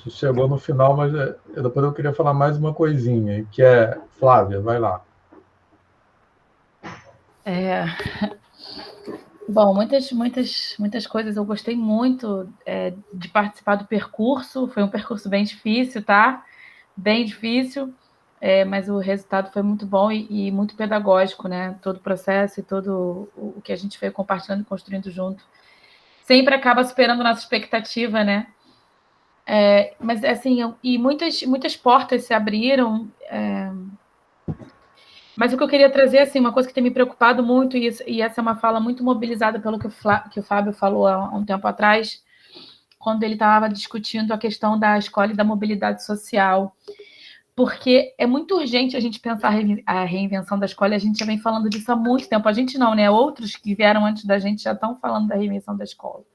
[SPEAKER 3] chegou no final, mas depois eu queria falar mais uma coisinha, que é, Flávia, vai lá.
[SPEAKER 8] Bom, muitas coisas. Eu gostei muito de participar do percurso. Foi um percurso bem difícil, tá? Bem difícil, mas o resultado foi muito bom e muito pedagógico, né? Todo o processo e todo o que a gente veio compartilhando e construindo junto. Sempre acaba superando nossa expectativa, né? Mas, assim, muitas portas se abriram. Mas o que eu queria trazer, assim, uma coisa que tem me preocupado muito, e essa é uma fala muito mobilizada pelo que o Fábio falou há um tempo atrás, quando ele estava discutindo a questão da escola e da mobilidade social. Porque é muito urgente a gente pensar a reinvenção da escola, e a gente já vem falando disso há muito tempo. A gente não, né? Outros que vieram antes da gente já estão falando da reinvenção da escola.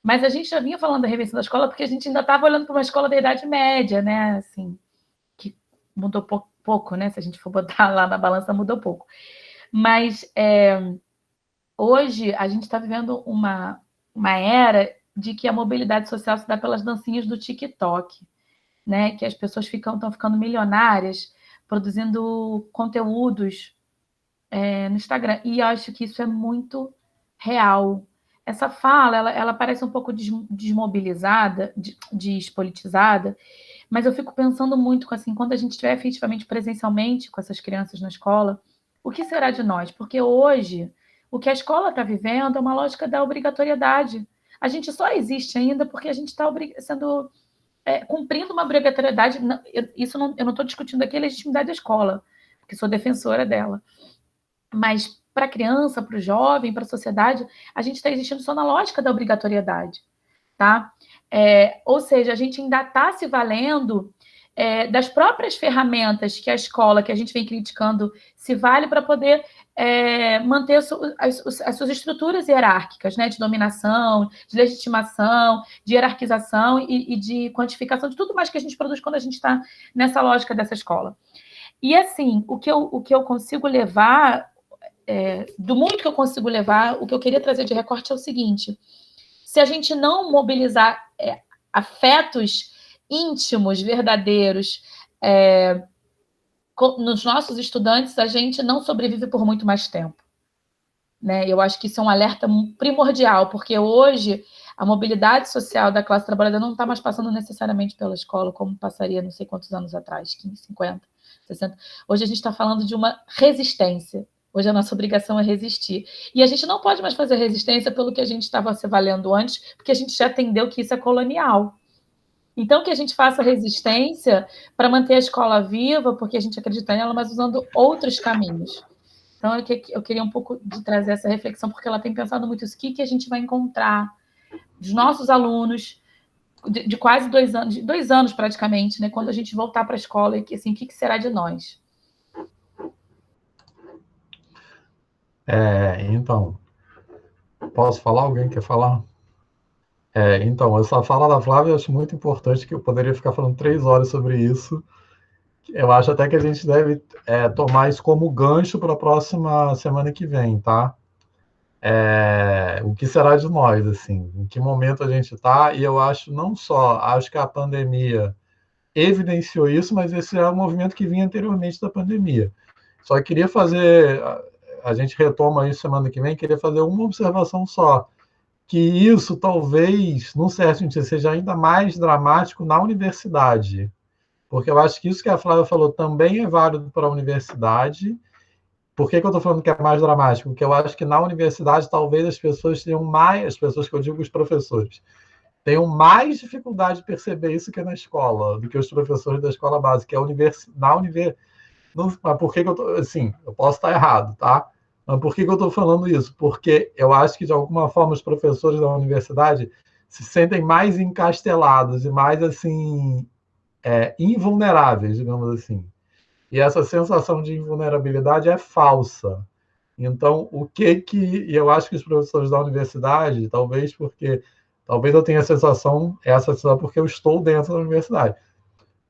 [SPEAKER 8] Mas a gente já vinha falando da reinvenção da escola porque a gente ainda estava olhando para uma escola da Idade Média, né? Assim, que mudou pouco, né? Se a gente for botar lá na balança, mudou pouco. Mas hoje a gente está vivendo uma era de que a mobilidade social se dá pelas dancinhas do TikTok, né? Que as pessoas estão ficando milionárias produzindo conteúdos no Instagram. E eu acho que isso é muito real. Essa fala, ela parece um pouco desmobilizada, despolitizada, mas eu fico pensando muito, assim, quando a gente estiver efetivamente presencialmente com essas crianças na escola, o que será de nós? Porque hoje, o que a escola está vivendo é uma lógica da obrigatoriedade. A gente só existe ainda porque a gente está cumprindo uma obrigatoriedade. Eu não estou discutindo aqui a legitimidade da escola, porque sou defensora dela. Mas para a criança, para o jovem, para a sociedade, a gente está existindo só na lógica da obrigatoriedade, tá? Ou seja, a gente ainda está se valendo das próprias ferramentas que a escola, que a gente vem criticando, se vale para poder manter as suas estruturas hierárquicas, né? De dominação, de legitimação, de hierarquização e de quantificação, de tudo mais que a gente produz quando a gente está nessa lógica dessa escola. E, assim, o que eu consigo levar do muito que eu consigo levar, o que eu queria trazer de recorte é o seguinte: se a gente não mobilizar afetos íntimos, verdadeiros, nos nossos estudantes, a gente não sobrevive por muito mais tempo. Né? Eu acho que isso é um alerta primordial, porque hoje a mobilidade social da classe trabalhadora não está mais passando necessariamente pela escola, como passaria não sei quantos anos atrás, 15, 50, 60. Hoje a gente está falando de uma resistência. Hoje a nossa obrigação é resistir. E a gente não pode mais fazer resistência pelo que a gente estava se valendo antes, porque a gente já entendeu que isso é colonial. Então, que a gente faça resistência para manter a escola viva, porque a gente acredita nela, mas usando outros caminhos. Então, eu queria um pouco de trazer essa reflexão, porque ela tem pensado muito isso. O que a gente vai encontrar dos nossos alunos de quase 2 anos, 2 anos praticamente, né? Quando a gente voltar para a escola, e assim, o que será de nós?
[SPEAKER 3] Então, posso falar? Alguém quer falar? Então, essa fala da Flávia eu acho muito importante, que eu poderia ficar falando 3 horas sobre isso. Eu acho até que a gente deve tomar isso como gancho para a próxima semana que vem, tá? O que será de nós, assim? Em que momento a gente está? E eu acho, acho que a pandemia evidenciou isso, mas esse é um movimento que vinha anteriormente da pandemia. Só queria fazer, a gente retoma isso semana que vem, queria fazer uma observação só, que isso talvez, num certo sentido, seja ainda mais dramático na universidade, porque eu acho que isso que a Flávia falou também é válido para a universidade. Por que eu estou falando que é mais dramático? Porque eu acho que na universidade talvez as pessoas tenham mais, as pessoas que eu digo, os professores, tenham mais dificuldade de perceber isso que na escola, do que os professores da escola básica, Mas por que eu estou... Assim, eu posso estar errado, tá? Mas por que eu estou falando isso? Porque eu acho que, de alguma forma, os professores da universidade se sentem mais encastelados e mais, assim, invulneráveis, digamos assim. E essa sensação de invulnerabilidade é falsa. Então, e eu acho que os professores da universidade, talvez eu tenha essa sensação porque eu estou dentro da universidade.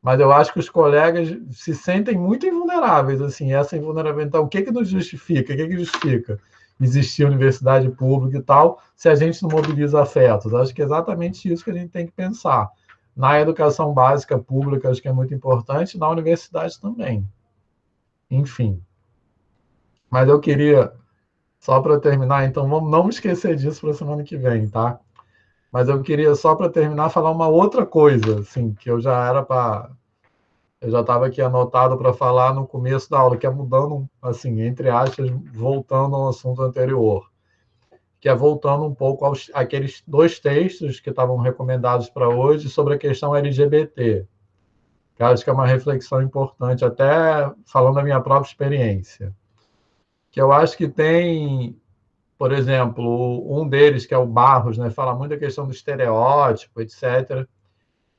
[SPEAKER 3] Mas eu acho que os colegas se sentem muito invulneráveis, assim, essa invulnerabilidade. Então, o que nos justifica? O que justifica existir universidade pública e tal, se a gente não mobiliza afetos? Acho que é exatamente isso que a gente tem que pensar. Na educação básica pública, acho que é muito importante, na universidade também. Enfim. Mas eu queria, só para terminar, então vamos não esquecer disso para a semana que vem, tá? Mas eu queria, só para terminar, falar uma outra coisa, assim, que eu já estava aqui anotado para falar no começo da aula, que é mudando, assim, entre aspas, voltando ao assunto anterior, que é voltando um pouco àqueles 2 textos que estavam recomendados para hoje sobre a questão LGBT, que acho que é uma reflexão importante, até falando da minha própria experiência, que eu acho que tem, por exemplo, um deles, que é o Barros, né, fala muito da questão do estereótipo, etc.,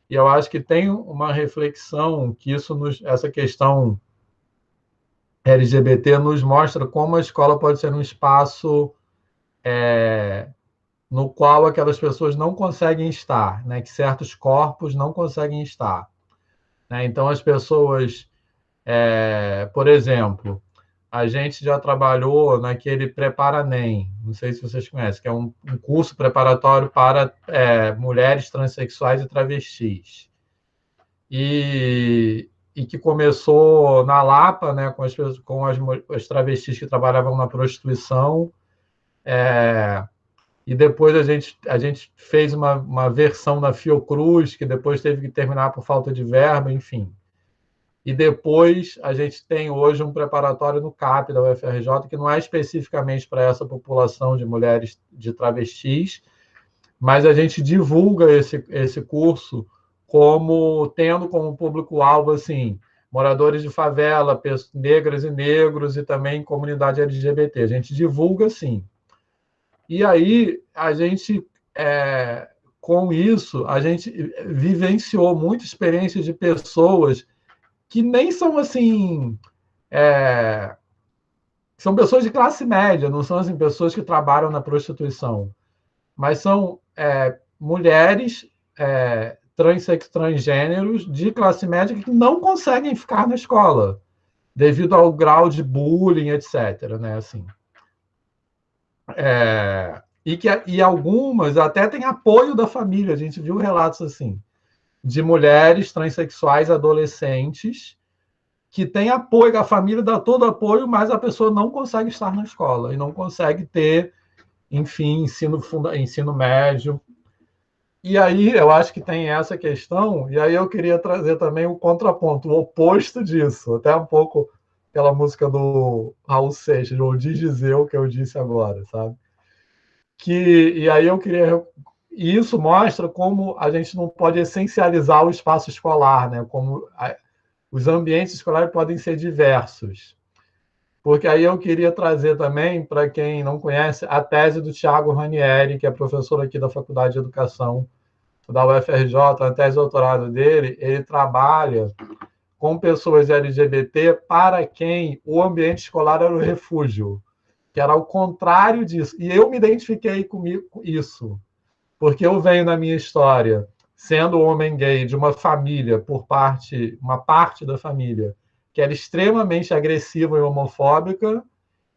[SPEAKER 3] e eu acho que tem uma reflexão que essa questão LGBT nos mostra como a escola pode ser um espaço no qual aquelas pessoas não conseguem estar, né? Que certos corpos não conseguem estar. Né? Então, as pessoas, por exemplo, a gente já trabalhou naquele Prepara-NEM, não sei se vocês conhecem, que é um curso preparatório para mulheres transexuais e travestis. E que começou na Lapa, né, com as travestis que trabalhavam na prostituição, e depois a gente fez uma versão da Fiocruz, que depois teve que terminar por falta de verba, enfim. E depois a gente tem hoje um preparatório no CAP da UFRJ, que não é especificamente para essa população de mulheres de travestis, mas a gente divulga esse curso tendo como público-alvo, assim, moradores de favela, negras e negros, e também comunidade LGBT. A gente divulga, sim. E aí, a gente, com isso, a gente vivenciou muita experiência de pessoas que nem são, assim, são pessoas de classe média, não são, assim, pessoas que trabalham na prostituição, mas são mulheres transgêneros de classe média que não conseguem ficar na escola, devido ao grau de bullying, etc., né, assim. E algumas até têm apoio da família. A gente viu relatos assim, de mulheres transexuais adolescentes que têm apoio, a família dá todo apoio, mas a pessoa não consegue estar na escola e não consegue ter, enfim, ensino médio. E aí eu acho que tem essa questão, e aí eu queria trazer também o contraponto, o oposto disso, até um pouco aquela música do Raul Seixas, ou Digizeu, que eu disse agora, sabe? E aí eu queria... E isso mostra como a gente não pode essencializar o espaço escolar, né? Como os ambientes escolares podem ser diversos. Porque aí eu queria trazer também, para quem não conhece, a tese do Thiago Ranieri, que é professor aqui da Faculdade de Educação da UFRJ, a tese de doutorado dele, ele trabalha com pessoas LGBT para quem o ambiente escolar era o refúgio, que era o contrário disso. E eu me identifiquei com isso, porque eu venho na minha história, sendo homem gay de uma família, uma parte da família, que era extremamente agressiva e homofóbica,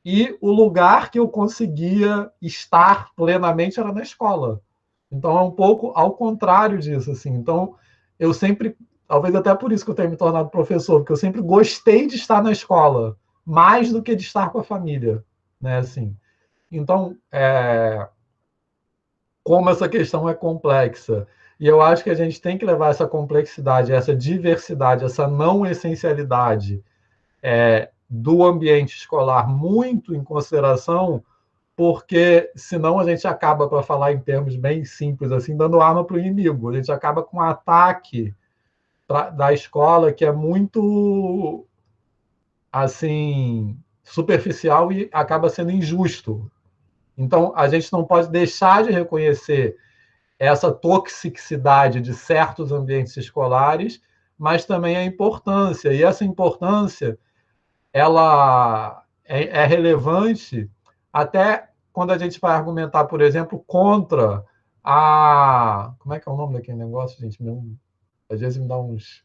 [SPEAKER 3] e o lugar que eu conseguia estar plenamente era na escola. Então, é um pouco ao contrário disso, assim. Então, eu sempre, talvez até por isso que eu tenho me tornado professor, porque eu sempre gostei de estar na escola, mais do que de estar com a família, né, assim. Então, como essa questão é complexa, e eu acho que a gente tem que levar essa complexidade, essa diversidade, essa não essencialidade do ambiente escolar muito em consideração, porque senão a gente acaba, para falar em termos bem simples, assim, dando arma para o inimigo. A gente acaba com um ataque da escola que é muito assim, superficial e acaba sendo injusto. Então, a gente não pode deixar de reconhecer essa toxicidade de certos ambientes escolares, mas também a importância. E essa importância, ela é relevante até quando a gente vai argumentar, por exemplo, contra a... Como é que é o nome daquele negócio, gente? Às vezes me dá uns...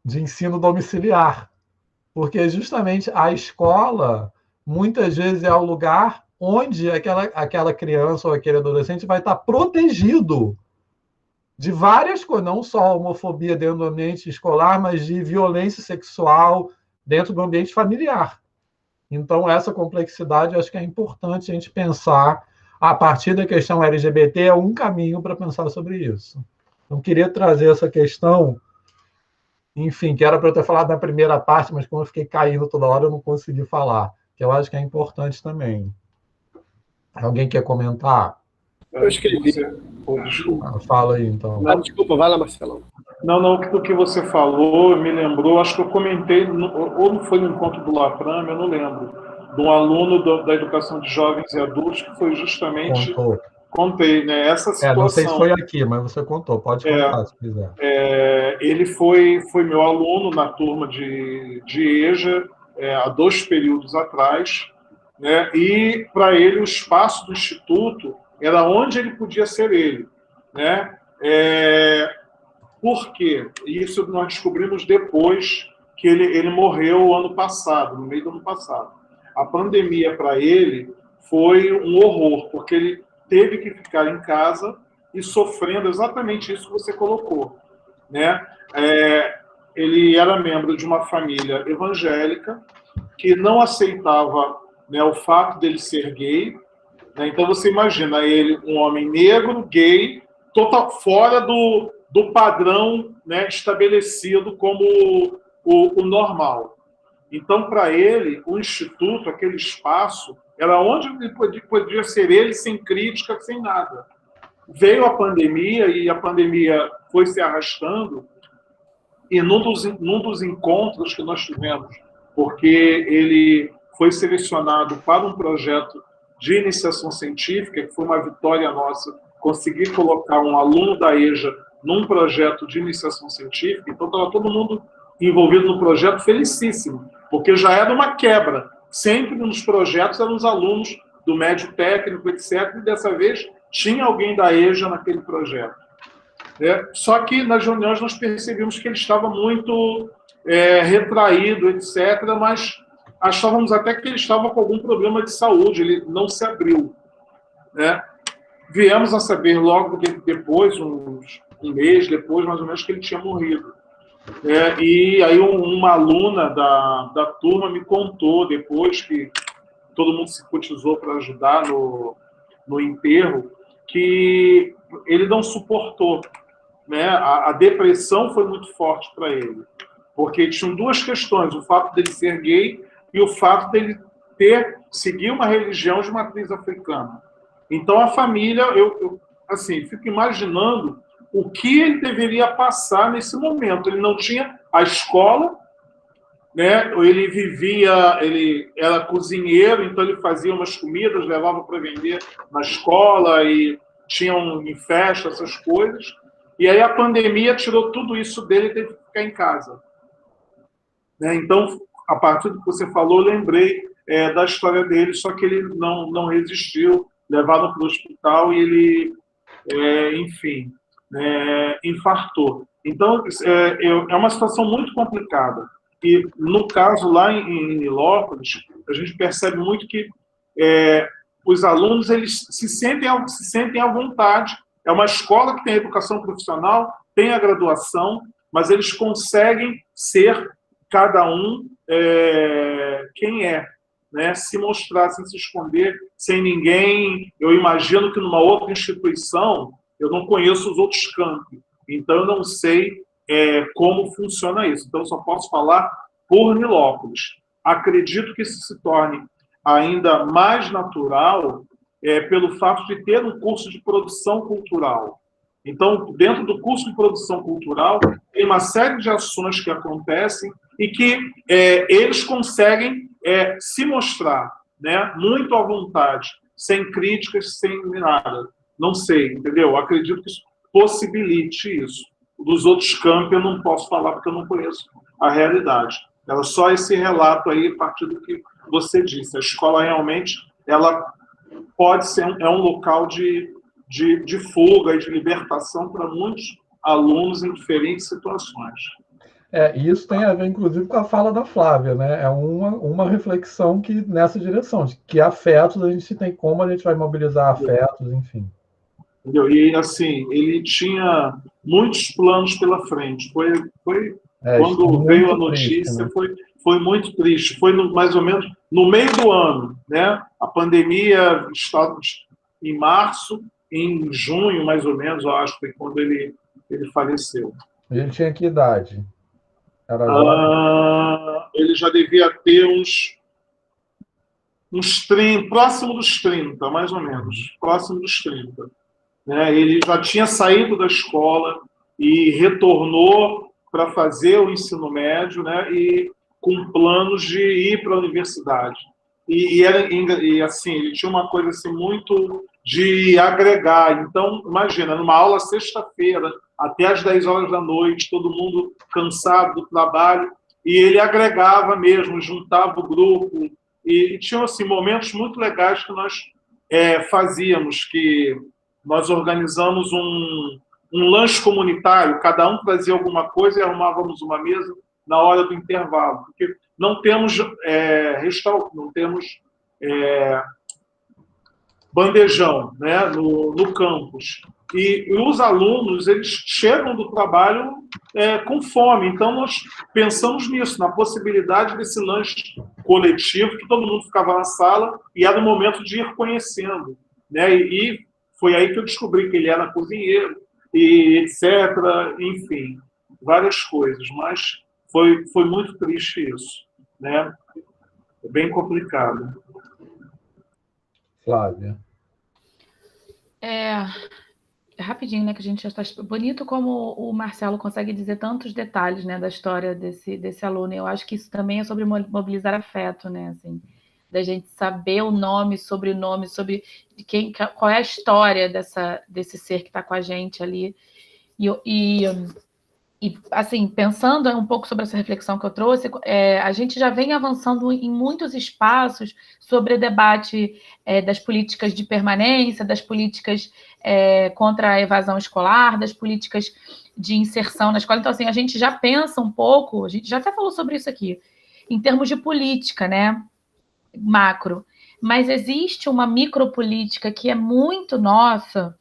[SPEAKER 3] de ensino domiciliar. Porque justamente a escola, muitas vezes, é o lugar onde aquela criança ou aquele adolescente vai estar protegido de várias coisas, não só a homofobia dentro do ambiente escolar, mas de violência sexual dentro do ambiente familiar. Então, essa complexidade, eu acho que é importante a gente pensar, a partir da questão LGBT, é um caminho para pensar sobre isso. Então, queria trazer essa questão, enfim, que era para eu ter falado na primeira parte, mas como eu fiquei caindo toda hora, eu não consegui falar, que eu acho que é importante também. Alguém quer comentar?
[SPEAKER 1] Eu escrevi.
[SPEAKER 9] Desculpa.
[SPEAKER 3] Fala aí, então.
[SPEAKER 1] Desculpa, vai lá, Marcelão.
[SPEAKER 9] Não, do que você falou, me lembrou, acho que eu comentei, ou não foi no encontro do Lapram, eu não lembro, de um aluno da educação de jovens e adultos, que foi justamente... Contei, né? Essa situação...
[SPEAKER 3] não sei se foi aqui, mas você contou, pode contar se quiser.
[SPEAKER 9] Ele foi meu aluno na turma de EJA, há 2 períodos atrás, né? E para ele o espaço do Instituto era onde ele podia ser ele, né? Por quê? Isso nós descobrimos depois que ele morreu ano passado, no meio do ano passado. A pandemia para ele foi um horror, porque ele teve que ficar em casa e sofrendo exatamente isso que você colocou, né? Ele era membro de uma família evangélica que não aceitava, né, o fato dele ser gay, né? Então você imagina ele, um homem negro, gay, total fora do padrão, né, estabelecido como o normal. Então, para ele, o Instituto, aquele espaço, era onde ele podia ser ele, sem crítica, sem nada. Veio a pandemia, e a pandemia foi se arrastando, e num dos encontros que nós tivemos, porque ele foi selecionado para um projeto de iniciação científica, que foi uma vitória nossa, conseguir colocar um aluno da EJA num projeto de iniciação científica, então estava todo mundo envolvido no projeto, felicíssimo, porque já era uma quebra. Sempre nos projetos eram os alunos do médio técnico, etc., e dessa vez tinha alguém da EJA naquele projeto. Só que nas reuniões nós percebemos que ele estava muito retraído, etc., mas achávamos até que ele estava com algum problema de saúde, ele não se abriu, né? Viemos a saber logo depois, um mês depois, mais ou menos, que ele tinha morrido. E aí uma aluna da turma me contou, depois que todo mundo se cotizou para ajudar no enterro, que ele não suportou, né? A depressão foi muito forte para ele, porque tinham duas questões: o fato dele ser gay e o fato dele seguir uma religião de matriz africana. Então a família, eu assim, fico imaginando o que ele deveria passar nesse momento. Ele não tinha a escola, né? Ele era cozinheiro, então ele fazia umas comidas, levava para vender na escola e tinham em festa, essas coisas. E aí a pandemia tirou tudo isso dele e teve que ficar em casa, né? Então, a partir do que você falou, eu lembrei da história dele, só que ele não resistiu, levaram para o hospital e ele, enfim, infartou. Então, é uma situação muito complicada. E, no caso, lá em Nilópolis, a gente percebe muito que os alunos eles se sentem à vontade. É uma escola que tem educação profissional, tem a graduação, mas eles conseguem ser, cada um, quem é, né? Se mostrar, sem se esconder, sem ninguém. Eu imagino que numa outra instituição, eu não conheço os outros campi, então eu não sei como funciona isso. Então eu só posso falar por Nilópolis. Acredito que isso se torne ainda mais natural pelo fato de ter um curso de produção cultural. Então, dentro do curso de produção cultural, tem uma série de ações que acontecem e que eles conseguem se mostrar, né, muito à vontade, sem críticas, sem nada. Não sei, entendeu? Acredito que isso possibilite isso. Dos outros campos eu não posso falar porque eu não conheço a realidade. Era só esse relato aí, a partir do que você disse. A escola realmente ela pode ser um local de fuga e de libertação para muitos alunos em diferentes situações.
[SPEAKER 3] E isso tem a ver, inclusive, com a fala da Flávia, né? É uma reflexão que nessa direção, de que afetos a gente tem, como a gente vai mobilizar afetos, enfim. Entendeu?
[SPEAKER 9] E, assim, ele tinha muitos planos pela frente. Quando veio a notícia, triste, né? Foi muito triste. Foi mais ou menos no meio do ano, né? A pandemia estávamos em março, em junho, mais ou menos, eu acho, foi quando ele faleceu.
[SPEAKER 3] Ele tinha que idade?
[SPEAKER 9] Ele já devia ter uns 30, próximo dos 30, mais ou menos. Próximo dos 30. Né? Ele já tinha saído da escola e retornou para fazer o ensino médio, né? E com planos de ir para a universidade. E assim, ele tinha uma coisa assim, muito de agregar. Então, imagina, numa aula sexta-feira, até às 10 horas da noite, todo mundo cansado do trabalho, e ele agregava mesmo, juntava o grupo, e tinham assim, momentos muito legais que nós fazíamos, que nós organizamos um lanche comunitário, cada um trazia alguma coisa e arrumávamos uma mesa na hora do intervalo, porque não temos restaurante, não temos bandejão, né, no campus. E os alunos, eles chegam do trabalho com fome. Então, nós pensamos nisso, na possibilidade desse lanche coletivo, que todo mundo ficava na sala e era o momento de ir conhecendo, né? E foi aí que eu descobri que ele era cozinheiro, e etc. Enfim, várias coisas. Mas foi muito triste isso, né? É bem complicado.
[SPEAKER 3] Flávia.
[SPEAKER 8] Rapidinho, né, que a gente já está... Bonito como o Marcelo consegue dizer tantos detalhes, né, da história desse aluno. Eu acho que isso também é sobre mobilizar afeto, né, assim, da gente saber o nome, sobrenome, sobre qual é a história desse ser que está com a gente ali. E, assim, pensando um pouco sobre essa reflexão que eu trouxe, a gente já vem avançando em muitos espaços sobre o debate das políticas de permanência, das políticas contra a evasão escolar, das políticas de inserção na escola. Então, assim, a gente já pensa um pouco, a gente já até falou sobre isso aqui, em termos de política, né? Macro. Mas existe uma micropolítica que é muito nossa,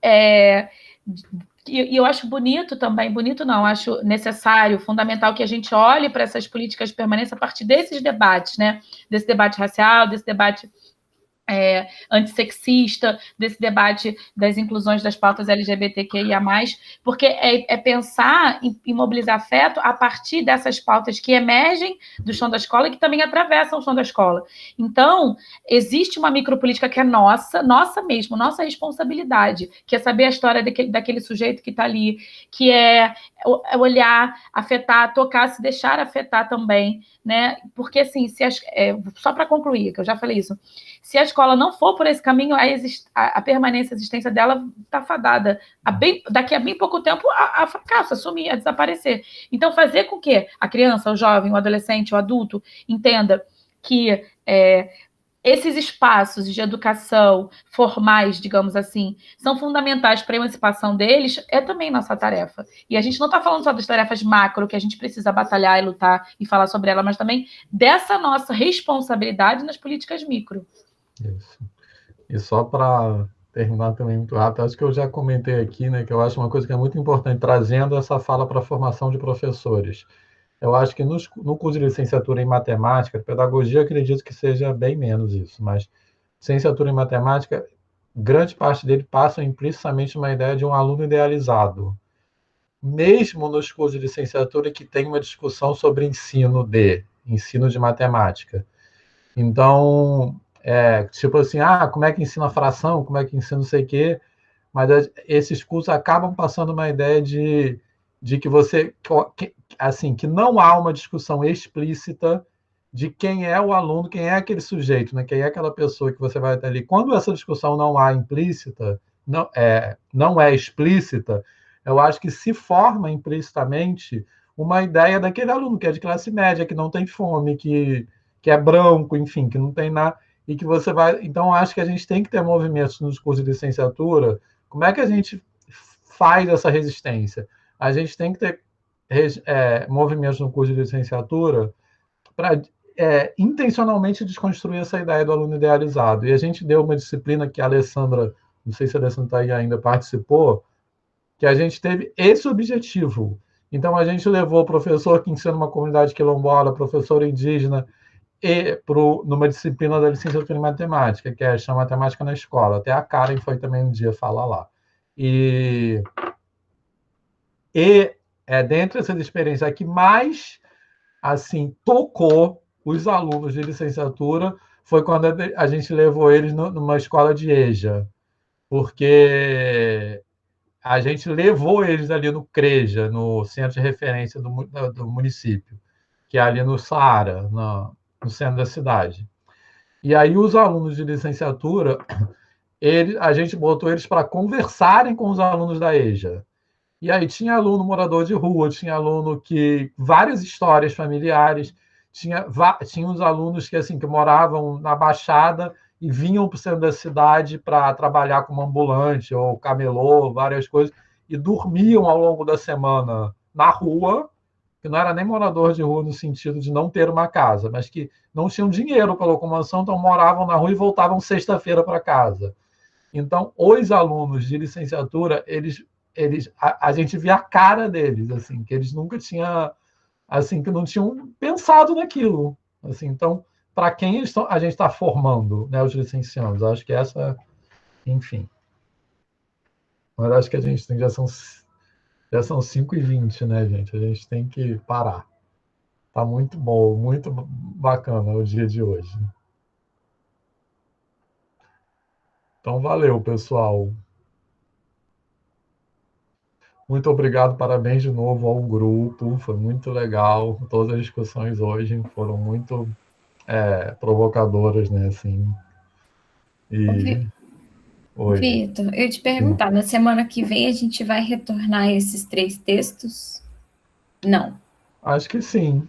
[SPEAKER 8] e eu acho bonito também, bonito não, acho necessário, fundamental que a gente olhe para essas políticas de permanência a partir desses debates, né? Desse debate racial, desse debate antissexista, desse debate das inclusões das pautas LGBTQIA+, porque é pensar em mobilizar afeto a partir dessas pautas que emergem do chão da escola e que também atravessam o chão da escola. Então, existe uma micropolítica que é nossa mesmo, nossa responsabilidade, que é saber a história daquele sujeito que está ali, que é olhar, afetar, tocar, se deixar afetar também, né? Porque, assim, só para concluir, que eu já falei isso, se a escola não for por esse caminho, a permanência, a existência dela está fadada. Daqui a bem pouco tempo, a fracasso, a sumir, a desaparecer. Então, fazer com que a criança, o jovem, o adolescente, o adulto entenda que esses espaços de educação formais, digamos assim, são fundamentais para a emancipação deles, é também nossa tarefa. E a gente não está falando só das tarefas macro, que a gente precisa batalhar e lutar e falar sobre ela, mas também dessa nossa responsabilidade nas políticas micro.
[SPEAKER 3] Isso. E só para terminar também muito rápido, acho que eu já comentei aqui, né, que eu acho uma coisa que é muito importante, trazendo essa fala para a formação de professores. Eu acho que no curso de licenciatura em matemática, pedagogia, acredito que seja bem menos isso, mas licenciatura em matemática, grande parte dele passa implicitamente uma ideia de um aluno idealizado. Mesmo nos cursos de licenciatura que tem uma discussão sobre ensino de matemática. Então, tipo assim, como é que ensina fração, como é que ensina não sei o quê, mas esses cursos acabam passando uma ideia de que que não há uma discussão explícita de quem é o aluno, quem é aquele sujeito, né? Quem é aquela pessoa que você vai estar ali. Quando essa discussão não há implícita, não é explícita, eu acho que se forma implicitamente uma ideia daquele aluno que é de classe média, que não tem fome, que é branco, enfim, que não tem nada, e que você vai... Então, acho que a gente tem que ter movimentos nos cursos de licenciatura. Como é que a gente faz essa resistência? A gente tem que ter movimentos no curso de licenciatura para intencionalmente desconstruir essa ideia do aluno idealizado. E a gente deu uma disciplina que a Alessandra, não sei se a Alessandra está aí ainda, participou, que a gente teve esse objetivo. Então, a gente levou o professor que ensina uma comunidade quilombola, professor indígena, numa disciplina da licenciatura em matemática, que chama Matemática na Escola. Até a Karen foi também um dia falar lá. E dentro dessa experiência que mais assim tocou os alunos de licenciatura foi quando a gente levou eles numa escola de EJA, porque a gente levou eles ali no CREJA, no Centro de Referência do município, que é ali no Saara, no centro da cidade. E aí os alunos de licenciatura, a gente botou eles para conversarem com os alunos da EJA. E aí tinha aluno morador de rua, tinha aluno que... várias histórias familiares, tinha os alunos que moravam na Baixada e vinham para o centro da cidade para trabalhar como ambulante ou camelô, várias coisas, e dormiam ao longo da semana na rua, que não era nem morador de rua no sentido de não ter uma casa, mas que não tinham dinheiro para locomoção, então moravam na rua e voltavam sexta-feira para casa. Então, os alunos de licenciatura, a gente via a cara deles, assim, que eles nunca tinham, assim, que não tinham pensado naquilo. Assim, então, para quem a gente está formando, né, os licenciados? Acho que essa, enfim. Mas acho que a gente já são 5h20, né, gente? A gente tem que parar. Tá muito bom, muito bacana o dia de hoje. Então, valeu, pessoal. Muito obrigado, parabéns de novo ao grupo, foi muito legal. Todas as discussões hoje foram muito provocadoras, né? Assim.
[SPEAKER 4] Vitor, eu te perguntar, na semana que vem a gente vai retornar esses 3 textos? Não.
[SPEAKER 3] Acho que sim.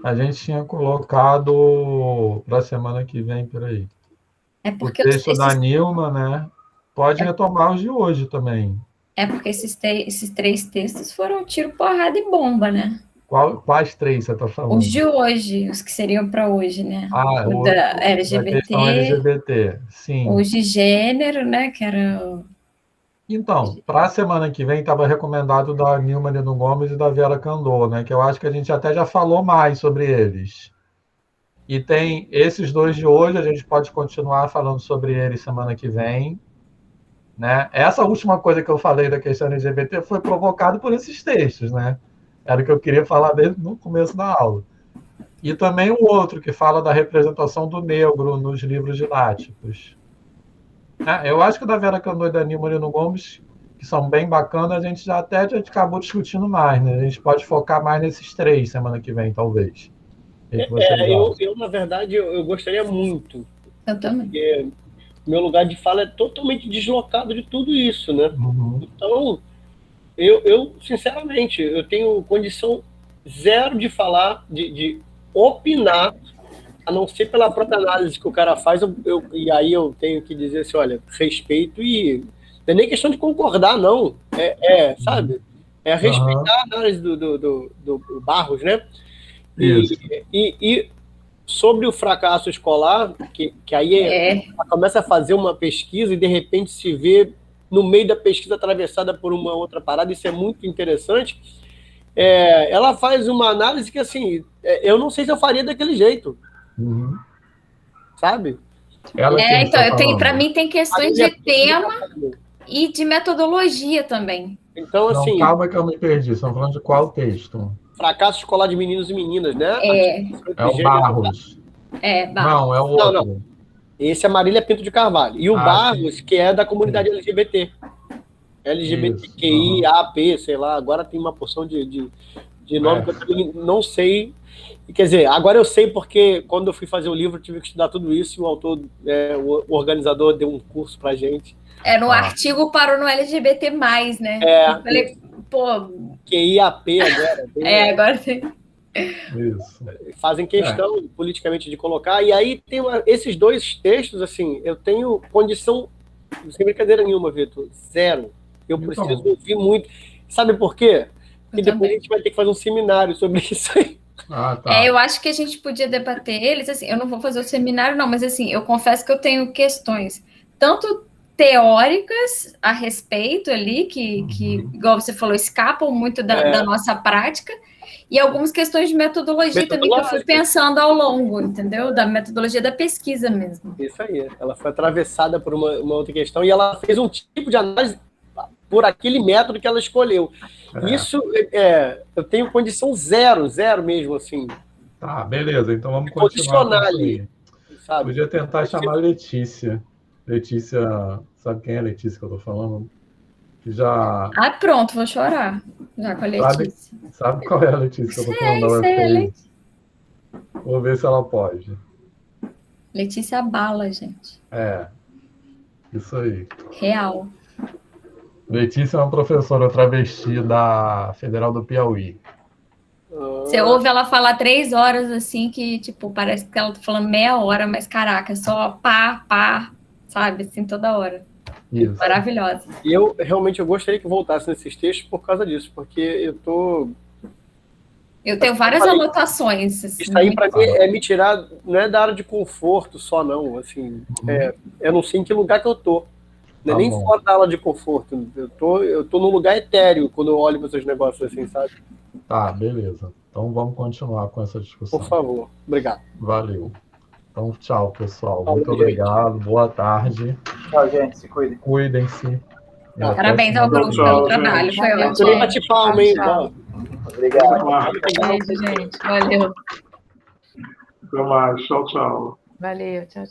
[SPEAKER 3] A gente tinha colocado para a semana que vem, peraí. O texto da Nilma, né? Pode retomar os de hoje também.
[SPEAKER 4] É porque esses 3 textos foram tiro, porrada e bomba, né?
[SPEAKER 3] Quais 3 você está falando?
[SPEAKER 4] Os de hoje, os que seriam para hoje, né?
[SPEAKER 3] O
[SPEAKER 4] da LGBT,
[SPEAKER 3] da questão LGBT, sim.
[SPEAKER 4] os de gênero, né? Que era...
[SPEAKER 3] Então, para a semana que vem, estava recomendado da Nilma Lino Gomes e da Vera Candor, né? Que eu acho que a gente até já falou mais sobre eles. E tem esses 2 de hoje, a gente pode continuar falando sobre eles semana que vem. Né? Essa última coisa que eu falei da questão LGBT foi provocado por esses textos, né? Era o que eu queria falar desde no começo da aula. E também o outro, que fala da representação do negro nos livros didáticos. Eu acho que o da Vera Candor e da Nilma Lino Gomes, que são bem bacanas, a gente já acabou discutindo mais, né? A gente pode focar mais nesses 3 semana que vem, talvez.
[SPEAKER 1] Eu, na verdade, eu gostaria muito.
[SPEAKER 4] Eu também.
[SPEAKER 1] Porque meu lugar de fala é totalmente deslocado de tudo isso, né? Então, eu sinceramente, eu tenho condição zero de falar, de opinar, a não ser pela própria análise que o cara faz, e aí eu tenho que dizer assim, olha, respeito e... Não é nem questão de concordar, não. Sabe? É respeitar a análise do Barros, né? E sobre o fracasso escolar, que aí começa a fazer uma pesquisa e de repente se vê no meio da pesquisa atravessada por uma outra parada, isso é muito interessante. Ela faz uma análise que, assim, eu não sei se eu faria daquele jeito. Sabe?
[SPEAKER 4] Então, para mim tem questões de tema e de metodologia também.
[SPEAKER 1] Então, assim...
[SPEAKER 3] Não, calma que eu me perdi. Estão falando de qual texto?
[SPEAKER 1] Fracasso escolar de meninos e meninas, né?
[SPEAKER 3] É o Barros.
[SPEAKER 4] Barros.
[SPEAKER 3] Não, é o outro.
[SPEAKER 1] Não. Esse é Marília Pinto de Carvalho. E o Barros, que é da comunidade LGBT. LGBTQI, AP, sei lá. Agora tem uma porção de nome que eu também não sei. Quer dizer, agora eu sei porque quando eu fui fazer o livro eu tive que estudar tudo isso e o autor, o organizador deu um curso pra gente.
[SPEAKER 4] No artigo parou no LGBT+, né? Eu falei, pô...
[SPEAKER 1] QIAP agora.
[SPEAKER 4] Agora tem...
[SPEAKER 3] Isso.
[SPEAKER 1] Fazem questão politicamente de colocar. E aí tem esses 2 textos, assim, eu tenho condição, sem brincadeira nenhuma, Vitor, zero. Eu preciso ouvir muito. Sabe por quê? Porque depois a gente vai ter que fazer um seminário sobre isso aí.
[SPEAKER 4] Eu acho que a gente podia debater eles, assim, eu não vou fazer o seminário não, mas assim, eu confesso que eu tenho questões, tanto teóricas a respeito ali, que igual você falou, escapam muito da nossa prática, e algumas questões de metodologia também que eu fui pensando ao longo, entendeu? Da metodologia da pesquisa mesmo.
[SPEAKER 1] Isso aí, ela foi atravessada por uma outra questão e ela fez um tipo de análise por aquele método que ela escolheu. Isso, eu tenho condição zero mesmo, assim.
[SPEAKER 3] Tá, beleza, então vamos continuar
[SPEAKER 1] ali. Sabe?
[SPEAKER 3] Podia tentar chamar a Letícia. Letícia, sabe quem é a Letícia que eu tô falando? Que já...
[SPEAKER 4] pronto, vou chorar. Já com a Letícia.
[SPEAKER 3] Sabe qual é a Letícia que eu tô falando?
[SPEAKER 4] Sei.
[SPEAKER 3] Vou ver se ela pode.
[SPEAKER 4] Letícia Bala, gente.
[SPEAKER 3] Isso aí.
[SPEAKER 4] Real.
[SPEAKER 3] Letícia é uma professora travesti da Federal do Piauí.
[SPEAKER 4] Você ouve ela falar 3 horas, assim, que, tipo, parece que ela tá falando meia hora, mas, caraca, só pá, sabe, assim, toda hora.
[SPEAKER 3] Isso.
[SPEAKER 4] Maravilhosa.
[SPEAKER 1] E eu gostaria que voltasse nesses textos por causa disso, porque eu
[SPEAKER 4] tenho várias anotações. Assim,
[SPEAKER 1] isso aí, para mim, é me tirar, não é da área de conforto só, não, assim, eu não sei em que lugar que eu tô. Não é nem fora da aula de conforto. Eu tô num lugar etéreo quando eu olho para esses negócios assim, sabe?
[SPEAKER 3] Tá, beleza. Então vamos continuar com essa discussão.
[SPEAKER 1] Por favor. Obrigado.
[SPEAKER 3] Valeu. Então, tchau, pessoal. Muito obrigado. Boa tarde.
[SPEAKER 2] Tchau, gente. Se cuidem.
[SPEAKER 3] Cuidem-se.
[SPEAKER 4] Parabéns ao grupo pelo trabalho. Foi ótimo.
[SPEAKER 1] Eu bati palma, hein?
[SPEAKER 2] Obrigado.
[SPEAKER 8] Beijo, gente. Valeu.
[SPEAKER 9] Até mais. Tchau.
[SPEAKER 8] Valeu. Tchau.